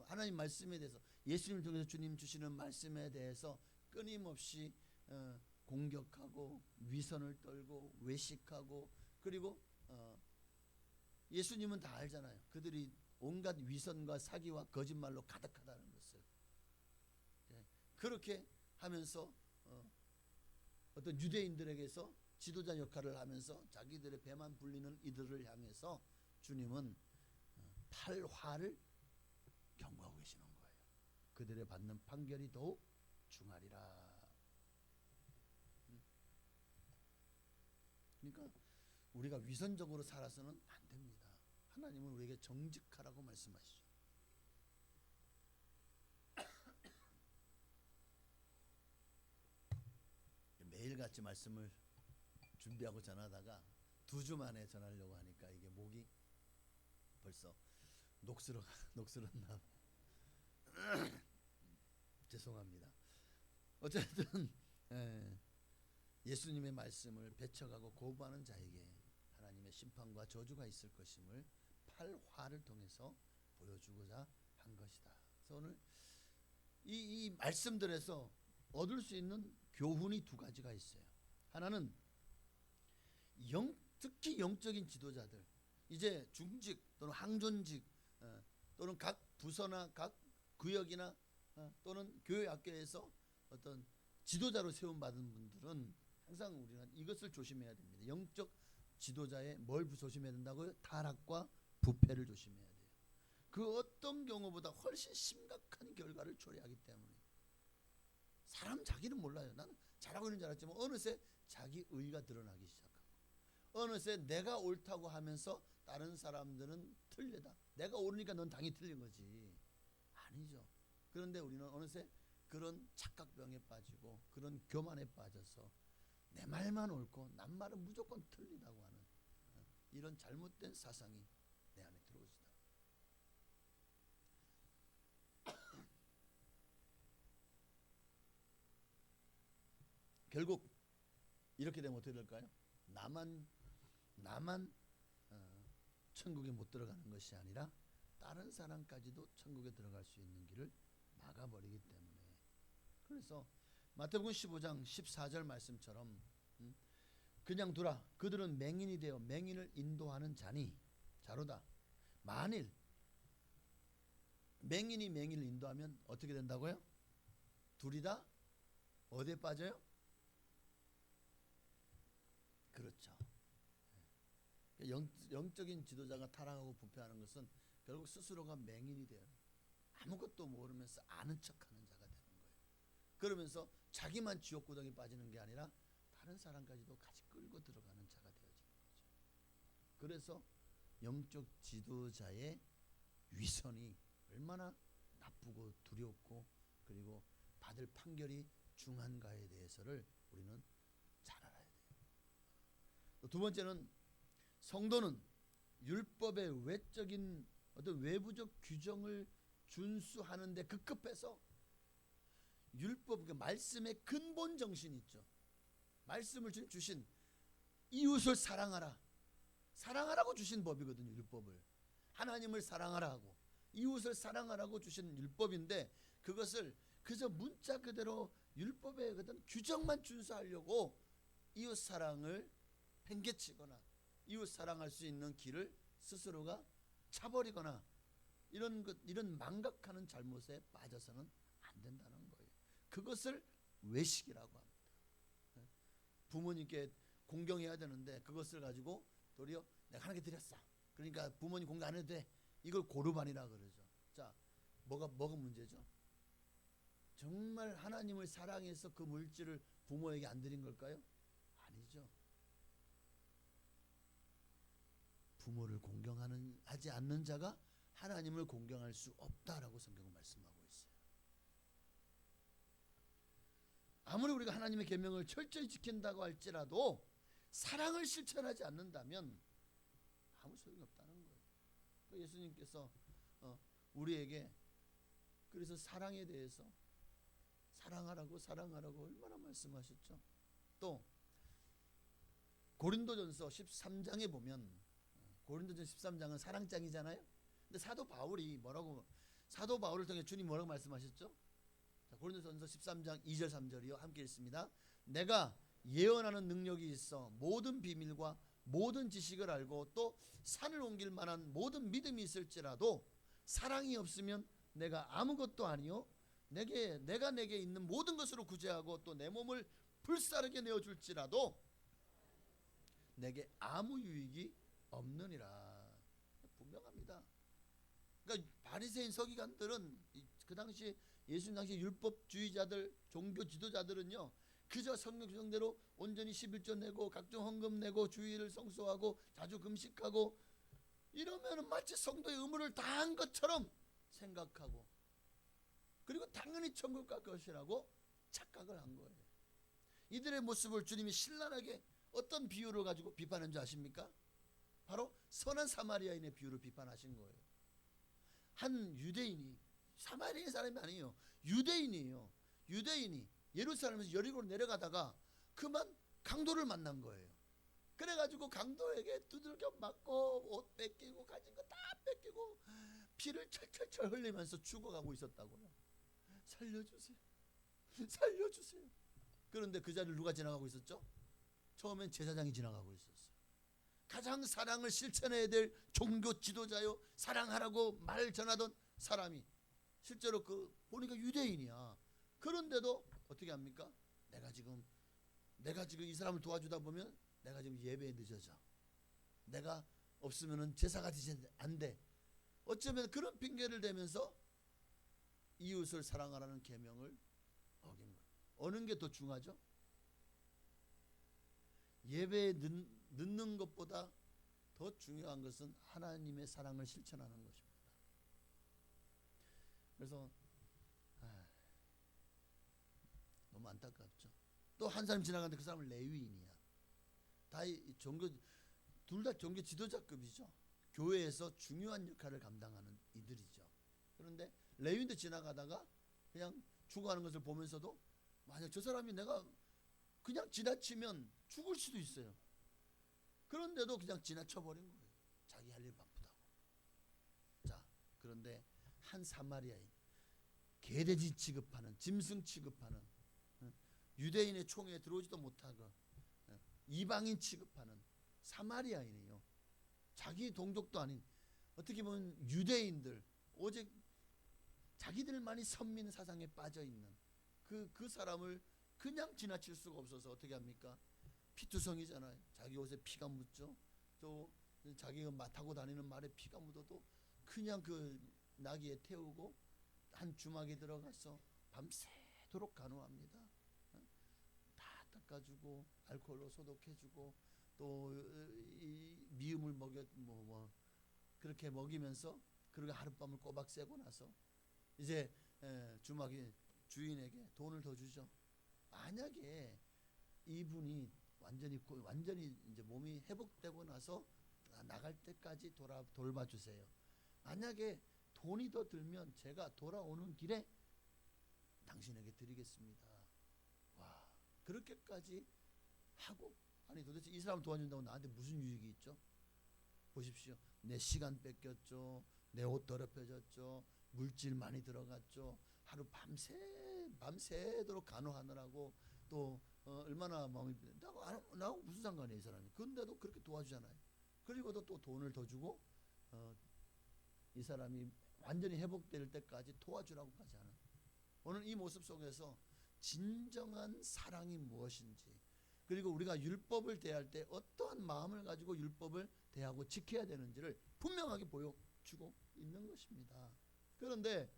하나님 말씀에 대해서 예수님을 통해서 주님 주시는 말씀에 대해서 끊임없이 공격하고 위선을 떨고 외식하고 그리고 예수님은 다 알잖아요. 그들이 온갖 위선과 사기와 거짓말로 가득하다는 것을. 그렇게 하면서 어떤 유대인들에게서 지도자 역할을 하면서 자기들의 배만 불리는 이들을 향해서 주님은 팔화를 경고하고 계시는 거예요. 그들의 받는 판결이 더욱 중하리라. 그러니까 우리가 위선적으로 살아서는 안 됩니다. 하나님은 우리에게 정직하라고 말씀하시죠. 매일같이 말씀을 준비하고 전하다가 2주 만에 전하려고 하니까 이게 목이 벌써 녹슬었나 죄송합니다. 어쨌든 예수님의 말씀을 배척하고 거부하는 자에게 하나님의 심판과 저주가 있을 것임을 팔화를 통해서 보여주고자 한 것이다. 그래서 오늘 이 말씀들에서 얻을 수 있는 교훈이 2가지가 있어요. 하나는 특히 영적인 지도자들, 이제 중직 또는 항존직 또는 각 부서나 각 구역이나 또는 교회 학교에서 어떤 지도자로 세움받은 분들은 항상 우리는 이것을 조심해야 됩니다. 영적 지도자의 뭘 조심해야 된다고요? 타락과 부패를 조심해야 돼요. 그 어떤 경우보다 훨씬 심각한 결과를 초래하기 때문에 사람 자기는 몰라요. 나는 잘하고 있는 줄 알았지만 어느새 자기 의가 드러나기 시작하고 어느새 내가 옳다고 하면서 다른 사람들은 틀리다. 내가 옳으니까 넌 당연히 틀린 거지. 아니죠. 그런데 우리는 어느새 그런 착각병에 빠지고 그런 교만에 빠져서 내 말만 옳고 남 말은 무조건 틀리다고 하는 이런 잘못된 사상이 내 안에 들어오시다. 결국 이렇게 되면 어떻게 될까요? 나만 천국에 못 들어가는 것이 아니라 다른 사람까지도 천국에 들어갈 수 있는 길을 막아버리기 때문에, 그래서 마태복음 15장 14절 말씀처럼 그냥 두라. 그들은 맹인이 되어 맹인을 인도하는 자로다. 만일 맹인이 맹인을 인도하면 어떻게 된다고요? 둘이 다 어디에 빠져요? 그렇죠. 영적인 지도자가 타락하고 부패하는 것은 결국 스스로가 맹인이 돼요. 아무것도 모르면서 아는 척하는 자가 되는 거예요. 그러면서 자기만 지옥구덩이 빠지는 게 아니라 다른 사람까지도 같이 끌고 들어가는 자가 되어지는 거죠. 그래서 영적 지도자의 위선이 얼마나 나쁘고 두렵고 그리고 받을 판결이 중한가에 대해서를 우리는 잘 알아야 돼요. 또 2번째는 성도는 율법의 외적인 어떤 외부적 규정을 준수하는 데 급급해서 율법, 그 말씀의 근본 정신이 있죠. 말씀을 주신 이웃을 사랑하라고 주신 법이거든요. 율법을 하나님을 사랑하라고 이웃을 사랑하라고 주신 율법인데 그것을 그저 문자 그대로 율법의 어떤 규정만 준수하려고 이웃 사랑을 팽개치거나 이웃 사랑할 수 있는 길을 스스로가 차버리거나 이런 망각하는 잘못에 빠져서는 안 된다는 거예요. 그것을 외식이라고 합니다. 부모님께 공경해야 되는데 그것을 가지고 도리어 내가 하나님께 드렸어. 그러니까 부모님 공경 안 해도 돼. 이걸 고르반이라 그러죠. 자, 뭐가 문제죠? 정말 하나님을 사랑해서 그 물질을 부모에게 안 드린 걸까요? 아니죠. 부모를 공경하지 않는 자가 하나님을 공경할 수 없다라고 성경은 말씀하고 있어요. 아무리 우리가 하나님의 계명을 철저히 지킨다고 할지라도 사랑을 실천하지 않는다면 아무 소용이 없다는 거예요. 예수님께서 우리에게 그래서 사랑에 대해서 사랑하라고 얼마나 말씀하셨죠. 또 고린도전서 13장에 보면 고린도전서 13장은 사랑장이잖아요. 근데 사도 바울을 통해 주님 뭐라고 말씀하셨죠? 자, 고린도전서 13장 2절 3절이요. 함께 읽습니다. 내가 예언하는 능력이 있어 모든 비밀과 모든 지식을 알고 또 산을 옮길 만한 모든 믿음이 있을지라도 사랑이 없으면 내가 아무것도 아니요 내가 내게 있는 모든 것으로 구제하고 또 내 몸을 불사르게 내어줄지라도 내게 아무 유익이 없느니라. 분명합니다. 그러니까 바리새인 서기관들은 그 당시 예수님 당시 율법주의자들 종교 지도자들은요 그저 성경 규정대로 온전히 11조 내고 각종 헌금 내고 주일을 성수하고 자주 금식하고 이러면은 마치 성도의 의무를 다한 것처럼 생각하고 그리고 당연히 천국 갈 것이라고 착각을 한 거예요. 이들의 모습을 주님이 신랄하게 어떤 비유를 가지고 비판한 줄 아십니까? 바로 선한 사마리아인의 비유를 비판하신 거예요. 한 유대인이 사마리아 사람이 아니에요. 유대인이에요. 유대인이 예루살렘에서 여리고로 내려가다가 그만 강도를 만난 거예요. 그래가지고 강도에게 두들겨 맞고 옷 뺏기고 가진 거 다 뺏기고 피를 철철철 흘리면서 죽어가고 있었다고요. 살려주세요. 살려주세요. 그런데 그 자리를 누가 지나가고 있었죠? 처음엔 제사장이 지나가고 있었어요. 가장 사랑을 실천해야 될 종교 지도자요 사랑하라고 말 전하던 사람이 실제로 그 보니까 유대인이야. 그런데도 어떻게 합니까? 내가 지금 이 사람을 도와주다 보면 내가 지금 예배에 늦어져. 내가 없으면은 제사가 되지 안 돼. 어쩌면 그런 핑계를 대면서 이웃을 사랑하라는 계명을 어긴 거예요. 어느 게 더 중하죠? 예배에 늦는 것보다 더 중요한 것은 하나님의 사랑을 실천하는 것입니다. 그래서 너무 안타깝죠. 또 한 사람 지나가는데 그 사람은 레위인이야. 다 둘 다 종교 지도자급이죠. 교회에서 중요한 역할을 감당하는 이들이죠. 그런데 레위인도 지나가다가 그냥 죽어가는 것을 보면서도 만약 저 사람이 내가 그냥 지나치면 죽을 수도 있어요. 그런데도 그냥 지나쳐버린 거예요. 자기 할 일 바쁘다고. 자, 그런데 한 사마리아인, 개돼지 취급하는, 짐승 취급하는, 유대인의 총회에 들어오지도 못하고 이방인 취급하는 사마리아인이에요. 자기 동족도 아닌 어떻게 보면 유대인들, 오직 자기들만이 선민 사상에 빠져 있는 그 사람을 그냥 지나칠 수가 없어서 어떻게 합니까? 피투성이잖아요. 자기 옷에 피가 묻죠. 또 자기가 타고 다니는 말에 피가 묻어도 그냥 그 나귀에 태우고 한 주막에 들어가서 밤새도록 간호합니다. 다 닦아주고 알코올로 소독해주고 또 이 미음을 먹여 그렇게 먹이면서 그렇게 하룻밤을 꼬박 새고 나서 이제 주막의 주인에게 돈을 더 주죠. 만약에 이분이 완전히 이제 몸이 회복되고 나서 나갈 때까지 돌봐주세요. 만약에 돈이 더 들면 제가 돌아오는 길에 당신에게 드리겠습니다. 와, 그렇게까지 하고 아니 도대체 이 사람 도와준다고 나한테 무슨 유익이 있죠? 보십시오. 내 시간 뺏겼죠. 내 옷 더럽혀졌죠. 물질 많이 들어갔죠. 하루 밤새도록 간호하느라고 또 얼마나 마음이 나하고 무슨 상관이에요 이 사람이. 그런데도 그렇게 도와주잖아요. 그리고도 또 돈을 더 주고 이 사람이 완전히 회복될 때까지 도와주라고까지 하는. 오늘 이 모습 속에서 진정한 사랑이 무엇인지 그리고 우리가 율법을 대할 때 어떠한 마음을 가지고 율법을 대하고 지켜야 되는지를 분명하게 보여주고 있는 것입니다. 그런데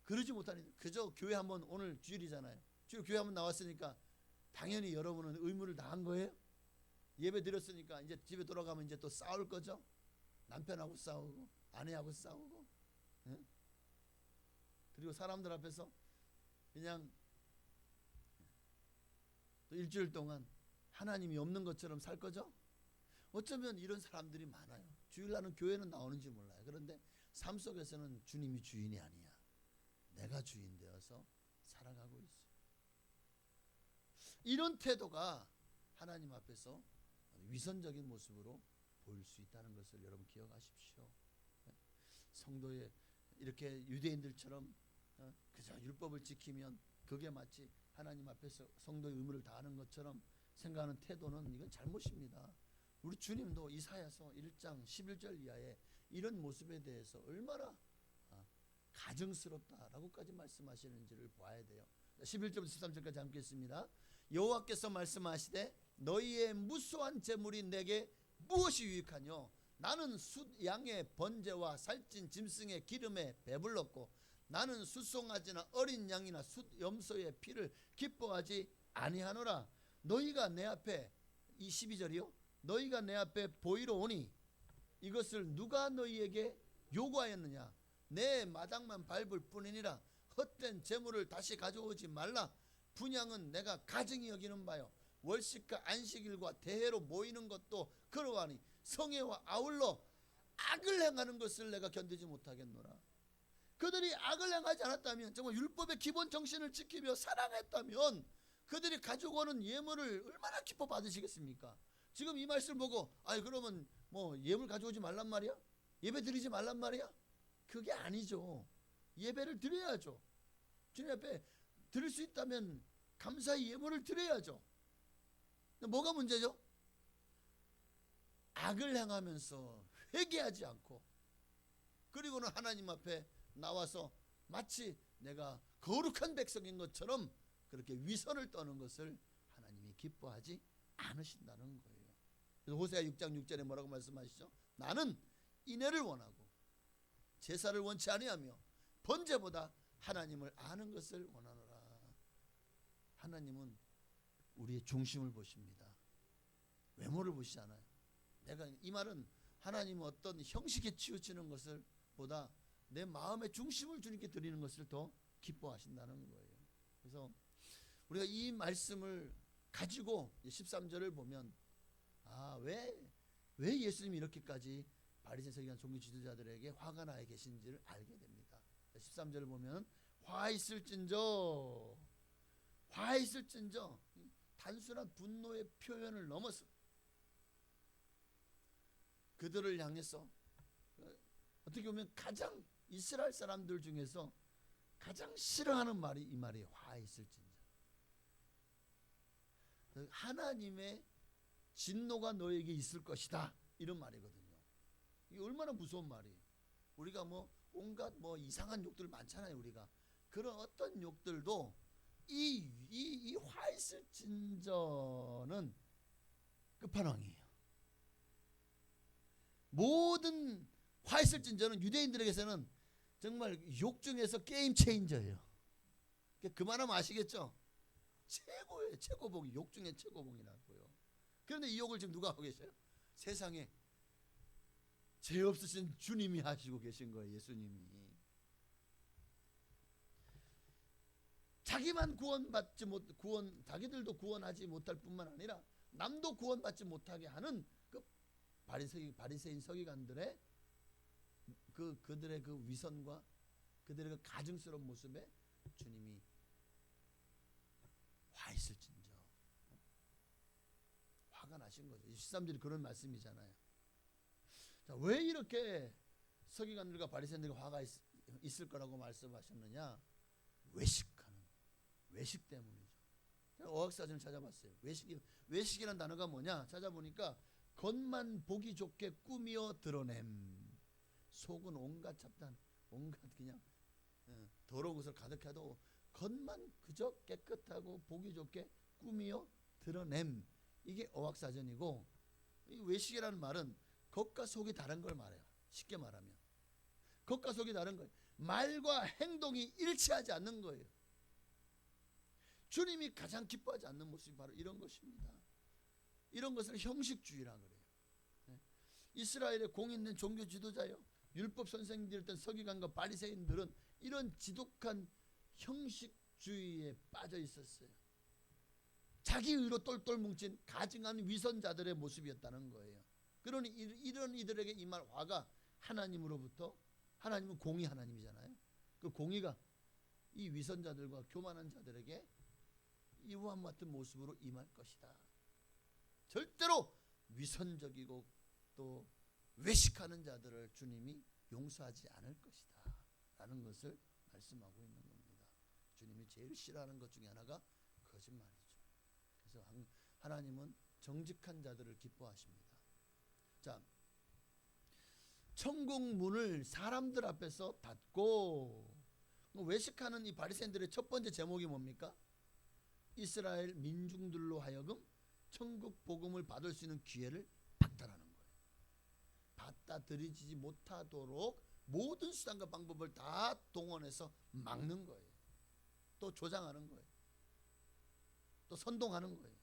그러지 못하니 그저 교회 한번 오늘 주일이잖아요. 주일 교회 한번 나왔으니까 당연히 여러분은 의무를 다한 거예요. 예배 드렸으니까 이제 집에 돌아가면 이제 또 싸울 거죠. 남편하고 싸우고 아내하고 싸우고 그리고 사람들 앞에서 그냥 또 일주일 동안 하나님이 없는 것처럼 살 거죠. 어쩌면 이런 사람들이 많아요. 주일날은 교회는 나오는지 몰라요. 그런데 삶 속에서는 주님이 주인이 아니야. 내가 주인 되어서 살아가고 있어요. 이런 태도가 하나님 앞에서 위선적인 모습으로 보일 수 있다는 것을 여러분 기억하십시오. 성도의 이렇게 유대인들처럼 그저 율법을 지키면 그게 마치 하나님 앞에서 성도의 의무를 다하는 것처럼 생각하는 태도는 이건 잘못입니다. 우리 주님도 이사야서 1장 11절 이하에 이런 모습에 대해서 얼마나 가증스럽다라고까지 말씀하시는지를 봐야 돼요. 11절부터 13절까지 함께 읽습니다. 여호와께서 말씀하시되 너희의 무수한 재물이 내게 무엇이 유익하뇨? 나는 숫 양의 번제와 살찐 짐승의 기름에 배불렀고 나는 숫송아지나 어린 양이나 숫 염소의 피를 기뻐하지 아니하노라. 너희가 내 앞에, 이 12절이요, 너희가 내 앞에 보이러 오니 이것을 누가 너희에게 요구하였느냐? 내 마당만 밟을 뿐이니라. 헛된 재물을 다시 가져오지 말라. 분향은 내가 가증히 여기는 바요, 월식과 안식일과 대회로 모이는 것도 그러하니 성회와 아울러 악을 행하는 것을 내가 견디지 못하겠노라. 그들이 악을 행하지 않았다면, 정말 율법의 기본 정신을 지키며 사랑했다면 그들이 가지고 오는 예물을 얼마나 기뻐 받으시겠습니까? 지금 이 말씀을 보고 그러면 뭐 예물 가져오지 말란 말이야? 예배 드리지 말란 말이야? 그게 아니죠. 예배를 드려야죠. 주님 앞에 드릴 수 있다면 감사의 예물을 드려야죠. 뭐가 문제죠? 악을 행하면서 회개하지 않고, 그리고는 하나님 앞에 나와서 마치 내가 거룩한 백성인 것처럼 그렇게 위선을 떠는 것을 하나님이 기뻐하지 않으신다는 거예요. 그래서 호세아 6장 6절에 뭐라고 말씀하시죠? 나는 인애를 원하고 제사를 원치 아니하며 번제보다 하나님을 아는 것을 원하노라. 하나님은 우리의 중심을 보십니다. 외모를 보시지 않아요. 내가, 이 말은 하나님은 어떤 형식에 치우치는 것을 보다 내 마음의 중심을 주님께 드리는 것을 더 기뻐하신다는 거예요. 그래서 우리가 이 말씀을 가지고 13절을 보면 왜 예수님이 이렇게까지 바리새 서기관 종교 지도자들에게 화가 나 계신지를 알게 됩니다. 13절을 보면 화 있을진저 단순한 분노의 표현을 넘어서 그들을 향해서 어떻게 보면 가장 이스라엘 사람들 중에서 가장 싫어하는 말이 이 말이에요. 화 있을진저. 하나님의 진노가 너에게 있을 것이다, 이런 말이거든요. 이게 얼마나 무서운 말이에요. 우리가 뭐 온갖 뭐 이상한 욕들 많잖아요. 우리가 그런 어떤 욕들도 이 화 있을진저는 끝판왕이에요. 모든 화 있을진저는 유대인들에게서는 정말 욕 중에서 게임 체인저예요. 그만하면 아시겠죠? 최고예요. 최고봉이, 욕 중에 최고봉이라고요. 그런데 이 욕을 지금 누가 하고 계세요? 세상에 죄 없으신 주님이 하시고 계신 거예요. 예수님이. 자기만 자기들도 구원하지 못할 뿐만 아니라 남도 구원받지 못하게 하는 그 바리새인 서기관들의 그들의 그 위선과 그들의 그 가증스러운 모습에 주님이 화 있을진저, 화가 나신 거죠. 13절이 그런 말씀이잖아요. 자, 왜 이렇게 서기관들과 바리새인들과 화가 있을 거라고 말씀하셨느냐? 외식 때문이죠. 제가 어학사전을 찾아봤어요. 외식이라는 단어가 뭐냐 찾아보니까 겉만 보기 좋게 꾸미어 드러냄, 속은 온갖 잡단, 온갖 그냥 더러운 것을 가득해도 겉만 그저 깨끗하고 보기 좋게 꾸미어 드러냄, 이게 어학사전이고, 이 외식이라는 말은 겉과 속이 다른 걸 말해요. 쉽게 말하면 겉과 속이 다른 거예요. 말과 행동이 일치하지 않는 거예요. 주님이 가장 기뻐하지 않는 모습이 바로 이런 것입니다. 이런 것을 형식주의라 그래요. 이스라엘의 공 있는 종교 지도자요, 율법 선생님들이었던 서기관과 바리새인들은 이런 지독한 형식주의에 빠져 있었어요. 자기 의로 똘똘 뭉친 가증한 위선자들의 모습이었다는 거예요. 그러니 이런 이들에게 임할 화가 하나님으로부터, 하나님은 공의 하나님이잖아요. 그 공의가 이 위선자들과 교만한 자들에게 이와 같은 모습으로 임할 것이다. 절대로 위선적이고 또 외식하는 자들을 주님이 용서하지 않을 것이다 라는 것을 말씀하고 있는 겁니다. 주님이 제일 싫어하는 것 중에 하나가 거짓말이죠. 그래서 하나님은 정직한 자들을 기뻐하십니다. 자, 천국 문을 사람들 앞에서 닫고, 외식하는 이 바리새인들의 첫 번째 제목이 뭡니까? 이스라엘 민중들로 하여금 천국 복음을 받을 수 있는 기회를 박탈하는 거예요. 받아들이지 못하도록 모든 수단과 방법을 다 동원해서 막는 거예요. 또 조장하는 거예요. 또 선동하는 거예요.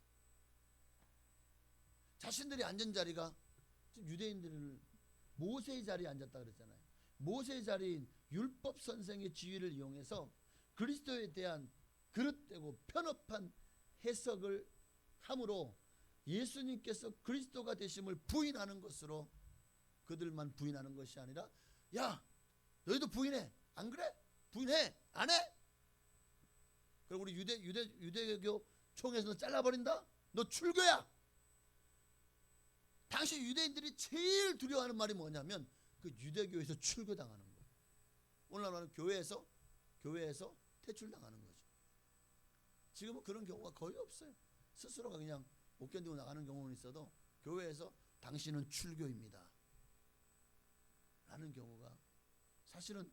자신들이 앉은 자리가 유대인들을 모세의 자리에 앉았다 그랬잖아요. 모세의 자리인 율법 선생의 지위를 이용해서 그리스도에 대한 그릇되고 편협한 해석을 함으로 예수님께서 그리스도가 되심을 부인하는 것으로 그들만 부인하는 것이 아니라 야 너희도 부인해 안 그래? 부인해 안 해? 그리고 우리 유대교 총회에서 잘라버린다? 너 출교야. 당시 유대인들이 제일 두려워하는 말이 뭐냐면 그 유대교에서 출교당하는 거예요. 오늘날은 교회에서 퇴출당하는 거죠. 지금은 그런 경우가 거의 없어요. 스스로가 그냥 못 견디고 나가는 경우는 있어도 교회에서 당신은 출교입니다 라는 경우가 사실은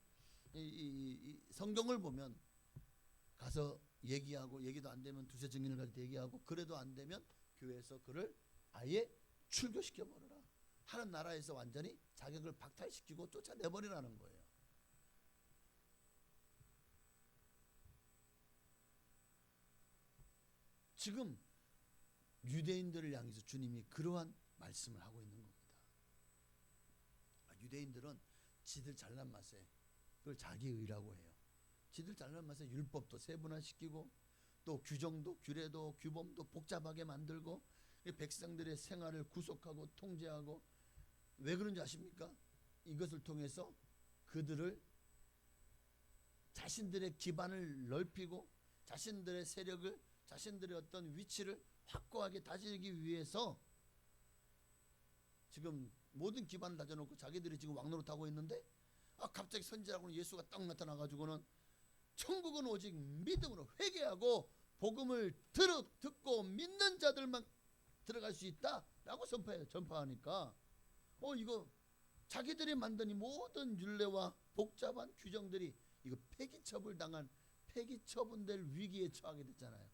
이 성경을 보면 가서 얘기하고 얘기도 안 되면 두세 증인을 가지고 얘기하고 그래도 안 되면 교회에서 그를 아예 출교시켜 버려라 하는 나라에서 완전히 자격을 박탈시키고 쫓아내버리라는 거예요. 지금 유대인들을 향해서 주님이 그러한 말씀을 하고 있는 겁니다. 유대인들은 지들 잘난 맛에 그걸 자기의라고 해요. 지들 잘난 맛에 율법도 세분화시키고 또 규정도 규례도 규범도 복잡하게 만들고 백성들의 생활을 구속하고 통제하고 왜 그런지 아십니까? 이것을 통해서 그들을 자신들의 기반을 넓히고 자신들의 세력을 자신들의 어떤 위치를 확고하게 다지기 위해서 지금 모든 기반을 다져놓고 자기들이 지금 왕노릇하고 있는데 갑자기 선지자라고는 예수가 딱 나타나가지고는 천국은 오직 믿음으로 회개하고 복음을 듣고 믿는 자들만 들어갈 수 있다라고 전파하니까 이거 자기들이 만든 이 모든 율례와 복잡한 규정들이 이거 폐기처분될 위기에 처하게 됐잖아요.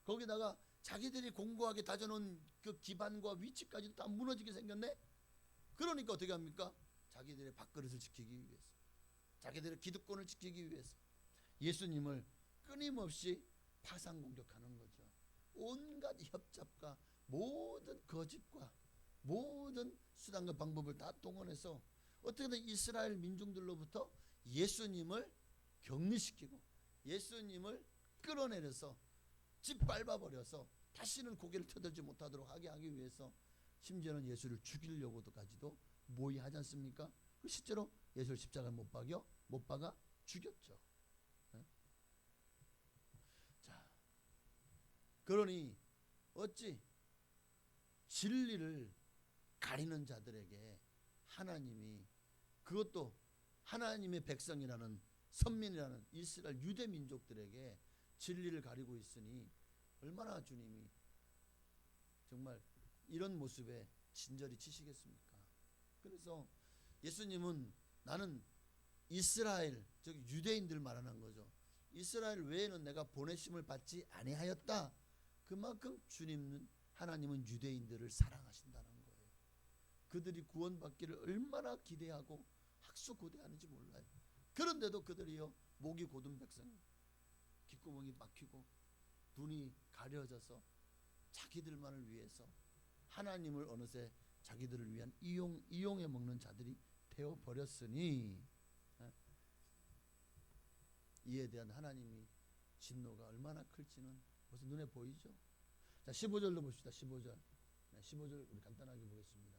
거기다가 자기들이 공고하게 다져놓은 그 기반과 위치까지도 다 무너지게 생겼네. 그러니까 어떻게 합니까? 자기들의 밥그릇을 지키기 위해서 자기들의 기득권을 지키기 위해서 예수님을 끊임없이 파상 공격하는 거죠. 온갖 협잡과 모든 거짓과 모든 수단과 방법을 다 동원해서 어떻게든 이스라엘 민중들로부터 예수님을 격리시키고 예수님을 끌어내려서 짓밟아버려서 다시는 고개를 쳐들지 못하도록 하기 위해서 심지어는 예수를 죽이려고도까지도 모의하지 않습니까? 실제로 예수를 십자가에 못 박아 죽였죠. 자, 그러니 어찌 진리를 가리는 자들에게 하나님이 그것도 하나님의 백성이라는 선민이라는 이스라엘 유대 민족들에게 진리를 가리고 있으니 얼마나 주님이 정말 이런 모습에 진저리 치시겠습니까? 그래서 예수님은 나는 이스라엘 즉 유대인들 말하는 거죠. 이스라엘 외에는 내가 보내심을 받지 아니하였다. 그만큼 주님은 하나님은 유대인들을 사랑하신다는 거예요. 그들이 구원받기를 얼마나 기대하고 학수고대하는지 몰라요. 그런데도 그들이요 목이 곧은 백성 귓구멍이 막히고 눈이 가려져서 자기들만을 위해서 하나님을 어느새 자기들을 위한 이용해 먹는 자들이 되어 버렸으니 이에 대한 하나님이 진노가 얼마나 클지는 벌써 눈에 보이죠. 자 15절로 봅시다. 15절 15절 우리 간단하게 보겠습니다.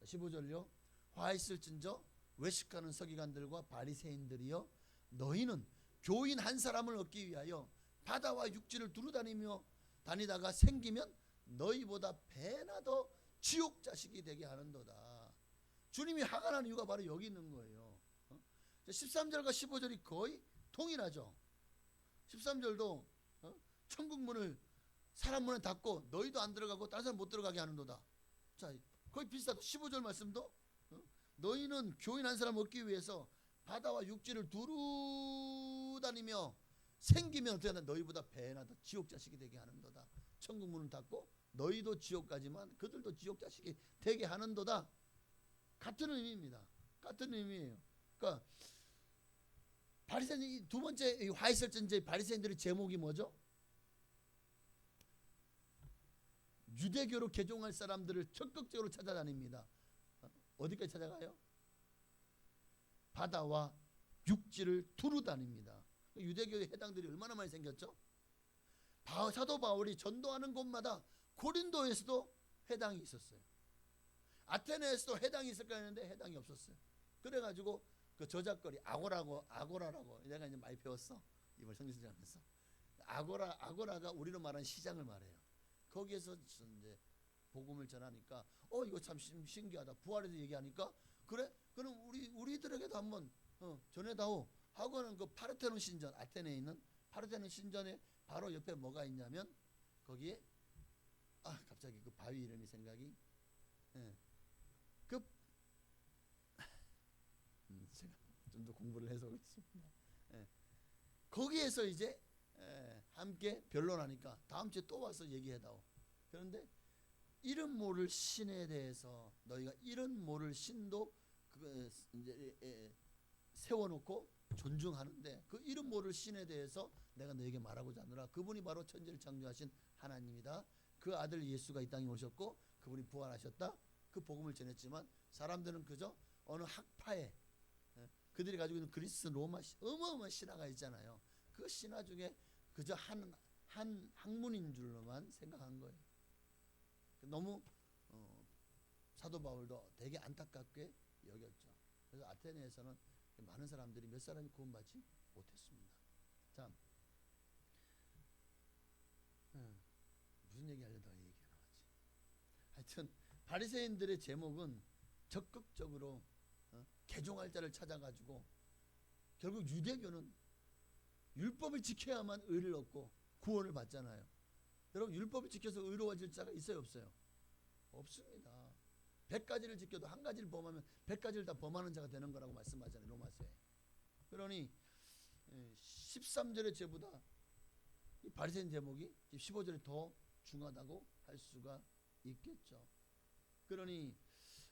15절요 화 있을진저 외식하는 서기관들과 바리새인들이여 너희는 교인 한 사람을 얻기 위하여 바다와 육지를 다니다가 생기면 너희보다 배나 더 지옥 자식이 되게 하는도다. 주님이 화가 나는 이유가 바로 여기 있는 거예요. 13절과 15절이 거의 동일하죠. 13절도 천국 문을 사람 문에 닫고 너희도 안 들어가고 다른 사람 못 들어가게 하는도다. 자, 거의 비슷하다. 15절 말씀도 너희는 교인 한 사람 얻기 위해서 바다와 육지를 두루 다니며 생기면 어떻게 하나 너희보다 배나 더 지옥 자식이 되게 하는도다. 천국 문을 닫고 너희도 지옥 가지만 그들도 지옥 자식이 되게 하는도다. 같은 의미입니다. 같은 의미예요. 그러니까 바리새인 두 번째 화이설전제 바리새인들의 제목이 뭐죠? 유대교로 개종할 사람들을 적극적으로 찾아다닙니다. 어디까지 찾아가요? 바다와 육지를 두루 다닙니다. 유대교의 해당들이 얼마나 많이 생겼죠? 사도 바울이 전도하는 곳마다 고린도에서도 해당이 있었어요. 아테네에서도 해당이 있을까 했는데 해당이 없었어요. 그래가지고 그 저작거리 아고라라고 내가 이제 많이 배웠어. 이번 성경선생님에서 아고라가 우리로 말하는 시장을 말해요. 거기에서 이제 복음을 전하니까 이거 참 신기하다. 부활에서 얘기하니까 그래? 그럼 우리들에게도 한번 전해다오 하고는 그 파르테논 신전 아테네에 있는 파르테논 신전에 바로 옆에 뭐가 있냐면 거기에 갑자기 그 바위 이름이 생각이 제가 좀 더 공부를 해서 그렇습니다. 거기에서 이제 함께 변론하니까 다음 주에 또 와서 얘기해다오. 그런데 이름 모를 신에 대해서 너희가 이름 모를 신도 이제 세워놓고 존중하는데 그 이름 모를 신에 대해서 내가 너에게 말하고자 하노라. 그분이 바로 천지를 창조하신 하나님이다. 그 아들 예수가 이 땅에 오셨고 그분이 부활하셨다. 그 복음을 전했지만 사람들은 그저 어느 학파에 그들이 가지고 있는 그리스 로마 어마어마한 신화가 있잖아요. 그 신화 중에 그저 한 학문인 줄로만 생각한 거예요. 너무 사도 바울도 되게 안타깝게 여겼죠. 그래서 아테네에서는 많은 사람들이 몇 사람이 구원받지 못했습니다. 자, 무슨 얘기 하려다가 얘기가 나왔지. 하여튼 바리새인들의 제목은 적극적으로 개종할 자를 찾아가지고 결국 유대교는 율법을 지켜야만 의를 얻고 구원을 받잖아요. 여러분 율법을 지켜서 의로워질 자가 있어요 없어요? 없습니다. 100가지를 지켜도 한 가지를 범하면 100가지를 다 범하는 자가 되는 거라고 말씀하잖아요 로마서에. 그러니 13절의 죄보다 이 바리새인 제목이 15절에 더 중하다고 할 수가 있겠죠. 그러니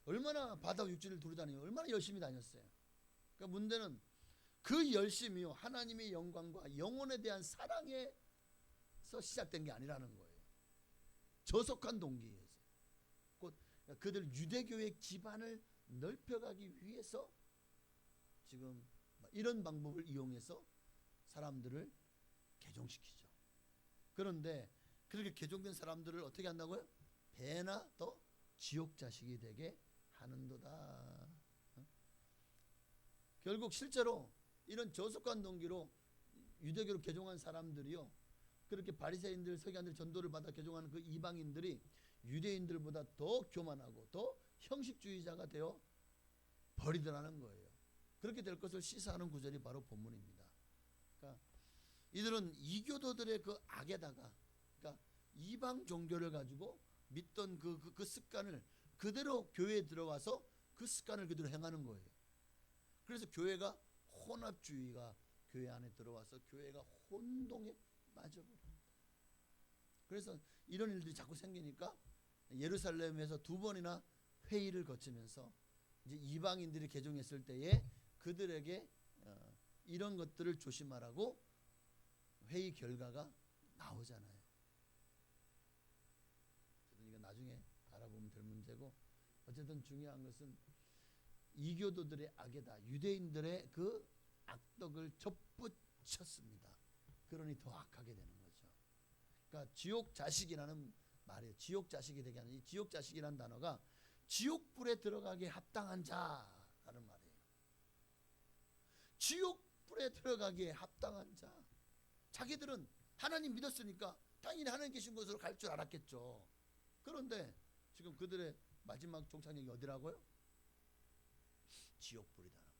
얼마나 바다 육지를 두루 다니고 얼마나 열심히 다녔어요. 그러니까 문제는 그 열심이요 하나님의 영광과 영혼에 대한 사랑에서 시작된 게 아니라는 거예요. 저속한 동기에서 곧 그들 유대교의 기반을 넓혀가기 위해서 지금 이런 방법을 이용해서 사람들을 개종시키죠. 그런데 그렇게 개종된 사람들을 어떻게 한다고요? 배나 더 지옥 자식이 되게 하는도다. 결국 실제로 이런 저속한 동기로 유대교로 개종한 사람들이요 그렇게 바리새인들 서기관들 전도를 받아 개종하는 그 이방인들이 유대인들보다 더 교만하고 더 형식주의자가 되어 버리더라는 거예요. 그렇게 될 것을 시사하는 구절이 바로 본문입니다. 그러니까 이들은 이교도들의 그 악에다가 그러니까 이방 종교를 가지고 믿던 그 습관을 그대로 교회에 들어와서 그 습관을 그대로 행하는 거예요. 그래서 교회가 혼합주의가 교회 안에 들어와서 교회가 혼동에 빠져버립니다. 그래서 이런 일들이 자꾸 생기니까 예루살렘에서 2번이나 회의를 거치면서 이제 이방인들이 개종했을 때에 그들에게 이런 것들을 조심하라고 회의 결과가 나오잖아요. 이건 나중에 알아보면 될 문제고 어쨌든 중요한 것은 이교도들의 악에다 유대인들의 그 악덕을 접붙였습니다. 그러니 더 악하게 되는 거죠. 그러니까 지옥 자식이라는 말이에요. 지옥 자식이 되게 하는 이 지옥 자식이라는 단어가 지옥불에 들어가게 합당한 자라는 말이에요. 지옥불에 들어가기에 합당한 자. 자기들은 하나님 믿었으니까 당연히 하나님 계신 곳으로 갈 줄 알았겠죠. 그런데 지금 그들의 마지막 종착역이 어디라고요? 지옥불이라는 거예요.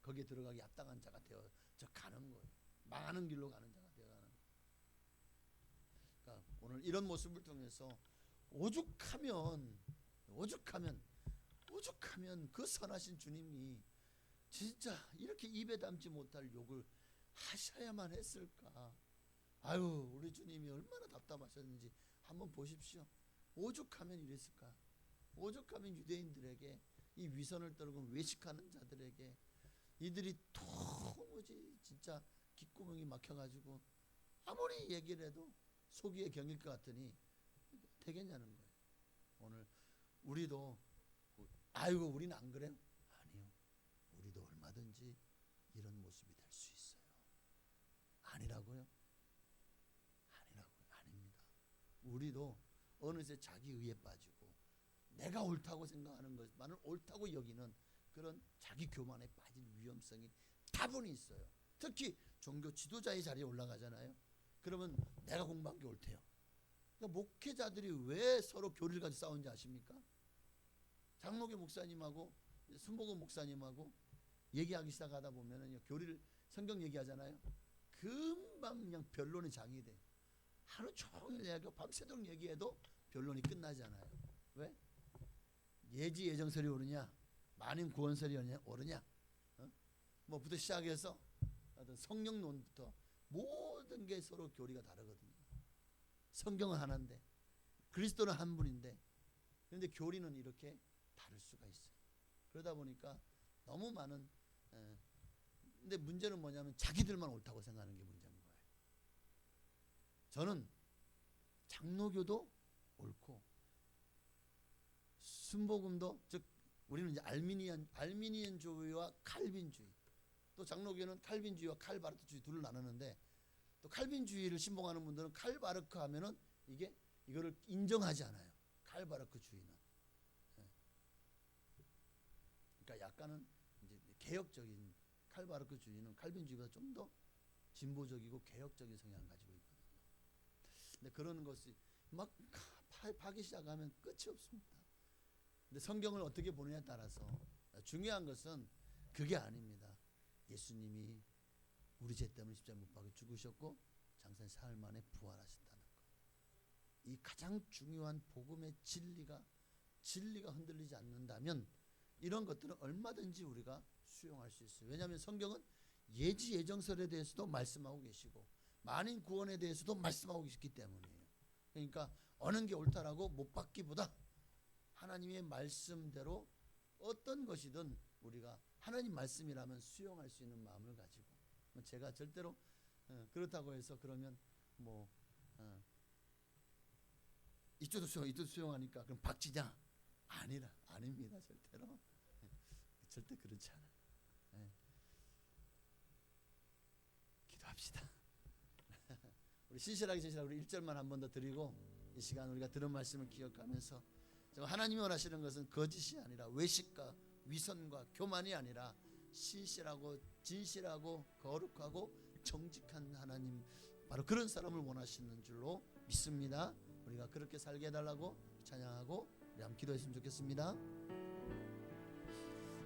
거기에 들어가기 합당한 자가 되어 저 가는 거예요. 망하는 길로 가는 자가 되어가는 거예요. 그러니까 오늘 이런 모습을 통해서 오죽하면 그 선하신 주님이 진짜 이렇게 입에 담지 못할 욕을 하셔야만 했을까. 아유, 우리 주님이 얼마나 답답하셨는지 한번 보십시오. 오죽하면 이랬을까? 오죽하면 유대인들에게, 이 위선을 떨고 외식하는 자들에게 이들이 도무지 진짜 귓구멍이 막혀가지고 아무리 얘기를 해도 속이에 경일 것 같으니 되겠냐는 거예요. 오늘 우리도 아이고 우리는 안 그래요? 아니요. 우리도 얼마든지 이런 모습이 될 수 있어요. 아니라고요? 아니라고요? 아닙니다. 우리도 어느새 자기 의에 빠지고 내가 옳다고 생각하는 것만을 옳다고 여기는 그런 자기 교만에 빠질 위험성이 다분히 있어요. 특히 종교 지도자의 자리에 올라가잖아요. 그러면 내가 공부한 게 옳대요. 그러니까 목회자들이 왜 서로 교리를 가지고 싸우는지 아십니까? 장로교 목사님하고 순복음 목사님하고 얘기하기 시작하다 보면은 교리를 성경 얘기하잖아요. 금방 그냥 변론의 장이 돼. 하루 종일 얘기하고 밤새도록 얘기해도 변론이 끝나지 않아요. 왜? 예지 예정설이 오르냐, 만인 구원설이 오르냐, 뭐부터 시작해서 어떤 성령론부터 모든 게 서로 교리가 다르거든요. 성경은 하나인데, 그리스도는 한 분인데, 그런데 교리는 이렇게 다를 수가 있어요. 그러다 보니까 너무 많은, 근데 문제는 뭐냐면 자기들만 옳다고 생각하는 게 문제인 거예요. 저는 장로교도 옳고 순복음도, 즉 우리는 이제 알미니안주의와 칼빈주의, 또 장로교는 칼빈주의와 칼바르크주의 둘을 나누는데, 또 칼빈주의를 신봉하는 분들은 칼바르크 하면은 이거를 인정하지 않아요. 칼바르크주의는. 그러니까 약간은 이제 개혁적인, 칼바르크주의는 칼빈주의보다 좀 더 진보적이고 개혁적인 성향을 가지고 있거든요. 근데 그런 것이 막 파기 시작하면 끝이 없습니다. 근데 성경을 어떻게 보느냐에 따라서 중요한 것은 그게 아닙니다. 예수님이 우리 죄 때문에 십자가에 못 박혀 죽으셨고 장사님 사흘 만에 부활하셨다는 것. 이 가장 중요한 복음의 진리가 흔들리지 않는다면 이런 것들은 얼마든지 우리가 수용할 수 있어요. 왜냐하면 성경은 예지 예정설에 대해서도 말씀하고 계시고 만인 구원에 대해서도 말씀하고 계시기 때문이에요. 그러니까 어느 게 옳다라고 못 받기보다 하나님의 말씀대로 어떤 것이든 우리가 하나님 말씀이라면 수용할 수 있는 마음을 가지고, 제가 절대로 그렇다고 해서 그러면 뭐 이쪽도 수용하니까 그럼 박지자 아닙니다. 절대로. 절대 그렇지 않아요. 기도합시다. 우리 신실하게 우리 1절만 한 번 더 드리고 이 시간 우리가 들은 말씀을 기억하면서, 하나님이 원하시는 것은 거짓이 아니라 외식과 위선과 교만이 아니라 신실하고 진실하고 거룩하고 정직한 하나님, 바로 그런 사람을 원하시는 줄로 믿습니다. 우리가 그렇게 살게 해달라고 찬양하고 우리 한번 기도했으면 좋겠습니다.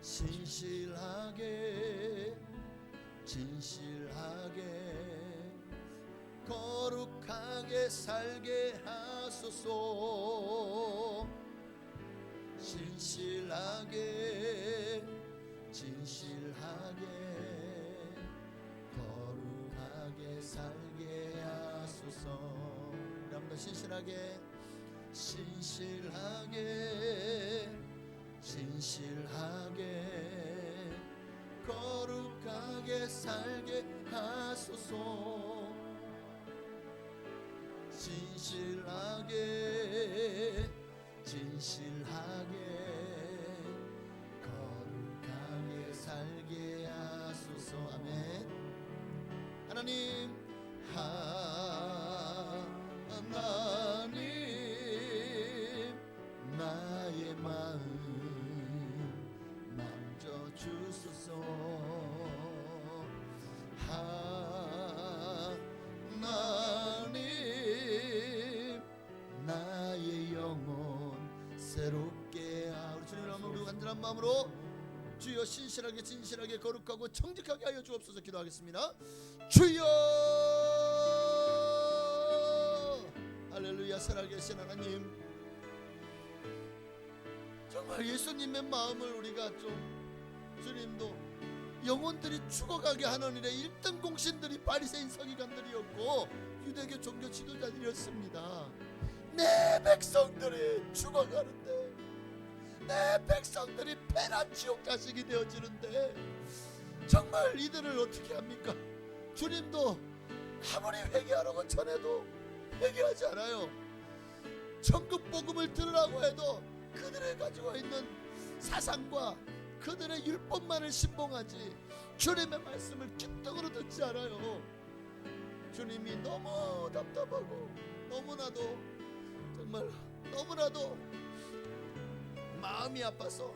신실하게 거룩하게 살게 하소서. 신실하게 거룩하게 살게 하소서. 우리 한번 더 신실하게 거룩하게 살게 하소서. 진실하게 거룩하게 살게 하소서. 아멘. 하나님 나의 마음 만져 주소서. 하나님 나의 영혼 새롭게 우리 주님을 한번 우리 간절한 마음으로 주여 신실하게 진실하게 거룩하고 정직하게 하여 주옵소서. 기도하겠습니다. 주여 할렐루야. 살아계신 하나님, 정말 예수님의 마음을 우리가 좀, 주님도 영혼들이 죽어가게 하는 일에 1등 공신들이 바리새인 서기관들이었고 유대교 종교 지도자들이었습니다. 내 백성들이 죽어가는데, 내 백성들이 폐나 지옥 자식이 되어지는데 정말 이들을 어떻게 합니까? 주님도 아무리 회개하라고 전해도 회개하지 않아요. 천국 복음을 들으라고 해도 그들의 가지고 있는 사상과 그들의 율법만을 신봉하지 주님의 말씀을 귓등으로 듣지 않아요. 주님이 너무 답답하고 너무나도 정말 너무나도 마음이 아파서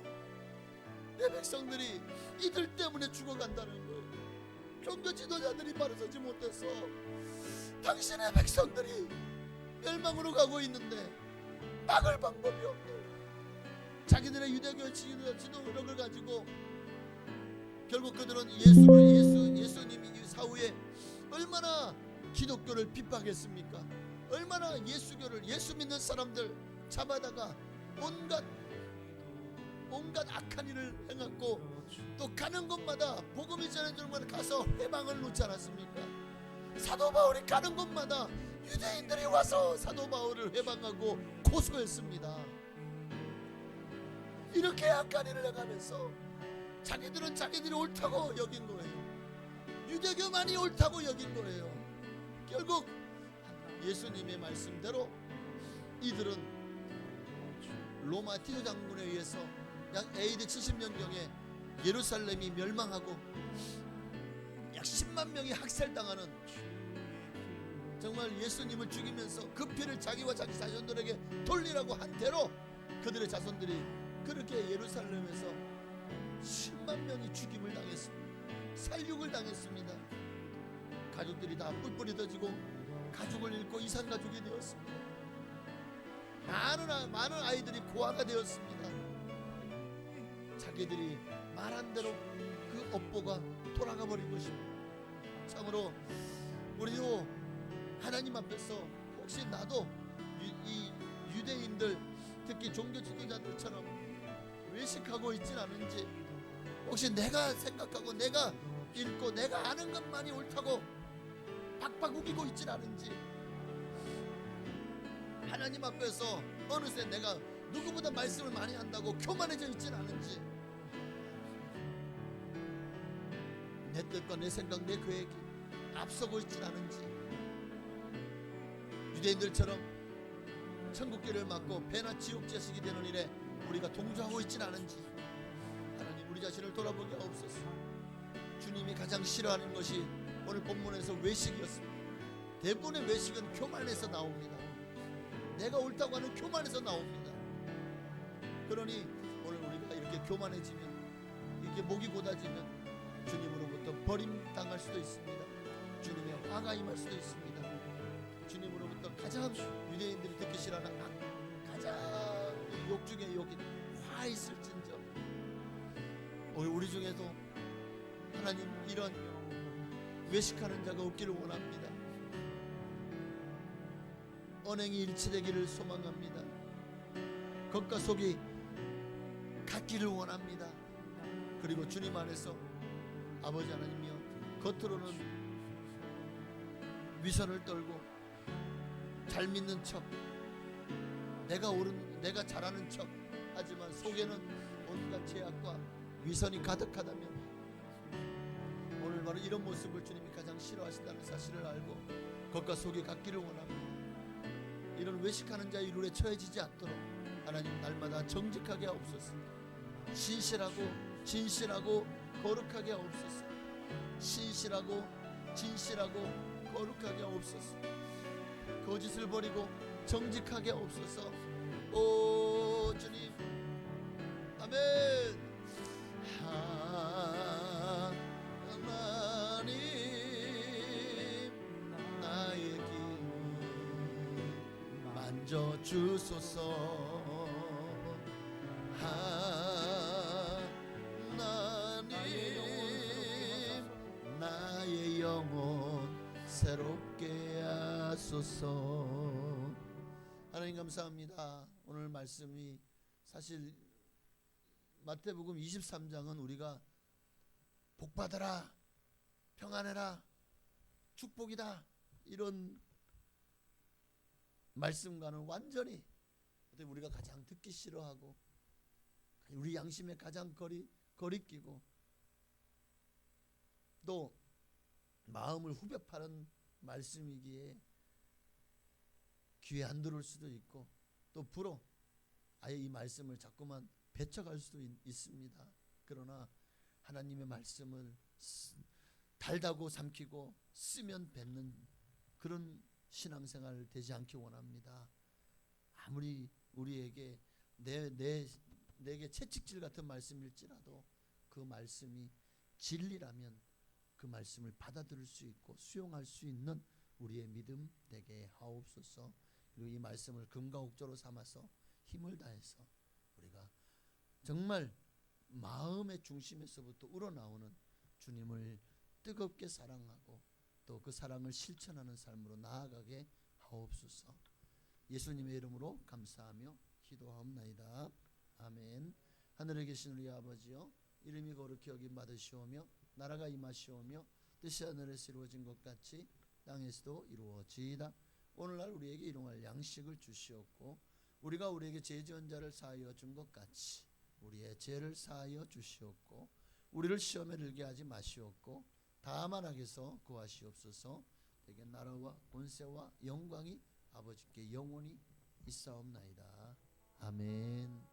내 백성들이 이들 때문에 죽어간다는 거예요. 종교 지도자들이 바로 서지 못해서 당신의 백성들이 멸망으로 가고 있는데 막을 방법이 없네요. 자기들의 유대교 지도력을 가지고 결국 그들은 예수님이 사후에 얼마나 기독교를 핍박했습니까? 얼마나 예수 믿는 사람들 잡아다가 온갖 악한 일을 행했고, 또 가는 곳마다 복음을 전해주는 곳에 가서 회방을 놓지 않았습니까? 사도 바울이 가는 곳마다 유대인들이 와서 사도 바울을 회방하고 고소했습니다. 이렇게 악한 일을 행하면서 자기들은 자기들이 옳다고 여긴 거예요. 유대교만이 옳다고 여긴 거예요. 결국 예수님의 말씀대로 이들은 로마 티토 장군에 의해서 약 AD 70년경에 예루살렘이 멸망하고 약 10만 명이 학살당하는, 정말 예수님을 죽이면서 그 피를 자기와 자기 자손들에게 돌리라고 한 대로 그들의 자손들이 그렇게 예루살렘에서 10만 명이 죽임을 당했습니다. 살육을 당했습니다. 가족들이 다 뿔뿔이 터지고 가족을 잃고 이산가족이 되었습니다. 많은 아이들이 고아가 되었습니다. 자기들이 말한 대로 그 업보가 돌아가 버린 것입니다. 참으로 우리도 하나님 앞에서 혹시 나도 이 유대인들, 특히 종교 지도자들처럼 외식하고 있진 않은지, 혹시 내가 생각하고 내가 읽고 내가 아는 것만이 옳다고 박박 우기고 있진 않은지, 하나님 앞에서 어느새 내가 누구보다 말씀을 많이 한다고 교만해져 있진 않은지, 내 뜻과 내 생각 내 계획이 앞서고 있진 않은지, 유대인들처럼 천국길을 막고 배나 지옥 자식이 되는 일에 우리가 동조하고 있진 않은지 하나님 우리 자신을 돌아보게 하옵소서. 주님이 가장 싫어하는 것이 오늘 본문에서 외식이었습니다. 대부분의 외식은 교만에서 나옵니다. 내가 옳다고 하는 교만에서 나옵니다. 그러니 오늘 우리가 이렇게 교만해지면, 이렇게 목이 곧아지면 주님으로부터 버림당할 수도 있습니다. 주님의 화가 임할 수도 있습니다. 주님으로부터 가장 유대인들이 듣기 싫어하는 가장 욕 중에 욕인 화 있을진저, 우리 중에도 하나님 이런 외식하는 자가 없기를 원합니다. 언행이 일치되기를 소망합니다. 겉과 속이 같기를 원합니다. 그리고 주님 안에서 아버지 하나님이여, 겉으로는 위선을 떨고 잘 믿는 척, 내가 잘하는 척 하지만 속에는 온갖 죄악과 위선이 가득하다면 오늘 바로 이런 모습을 주님이 가장 싫어하신다는 사실을 알고 겉과 속이 같기를 원합니다. 이런 외식하는 자의 룰에 처해지지 않도록 하나님 날마다 정직하게 하옵소서. 진실하고 거룩하게 하옵소서. 신실하고 진실하고 거룩하게 하옵소서. 거짓을 버리고 정직하게 하옵소서. 오 주님, 아멘. 하나님 나의 길 만져주소서. 나의 영혼 새롭게 하소서. 하나님 감사합니다. 오늘 말씀이 사실 마태복음 23장은 우리가 복받아라, 평안해라, 축복이다 이런 말씀과는 완전히 어떻게 우리가 가장 듣기 싫어하고 우리 양심에 가장 거리끼고 또 마음을 후벼 파는 말씀이기에 귀에 안 들어올 수도 있고 또 불어 아예 이 말씀을 자꾸만 배척할 수도 있습니다. 그러나 하나님의 말씀을 달다고 삼키고 쓰면 뱉는 그런 신앙생활 되지 않기 원합니다. 아무리 우리에게 내게 채찍질 같은 말씀일지라도 그 말씀이 진리라면 그 말씀을 받아들일 수 있고 수용할 수 있는 우리의 믿음 되게 하옵소서. 그리고 이 말씀을 금과 옥조로 삼아서 힘을 다해서 우리가 정말 마음의 중심에서부터 우러나오는 주님을 뜨겁게 사랑하고 또 그 사랑을 실천하는 삶으로 나아가게 하옵소서. 예수님의 이름으로 감사하며 기도하옵나이다. 아멘. 하늘에 계신 우리 아버지여, 이름이 거룩히 여김 받으시오며 나라가 임하시오며 뜻이 하늘에서 이루어진 것 같이 땅에서도 이루어지이다. 오늘날 우리에게 일용할 양식을 주시옵고 우리가 우리에게 죄 지은 자를 사하여 준 것 같이 우리의 죄를 사하여 주시옵고 우리를 시험에 들게 하지 마시옵고 다만 악에서 구하시옵소서. 대개 나라와 권세와 영광이 아버지께 영원히 있사옵나이다. 아멘.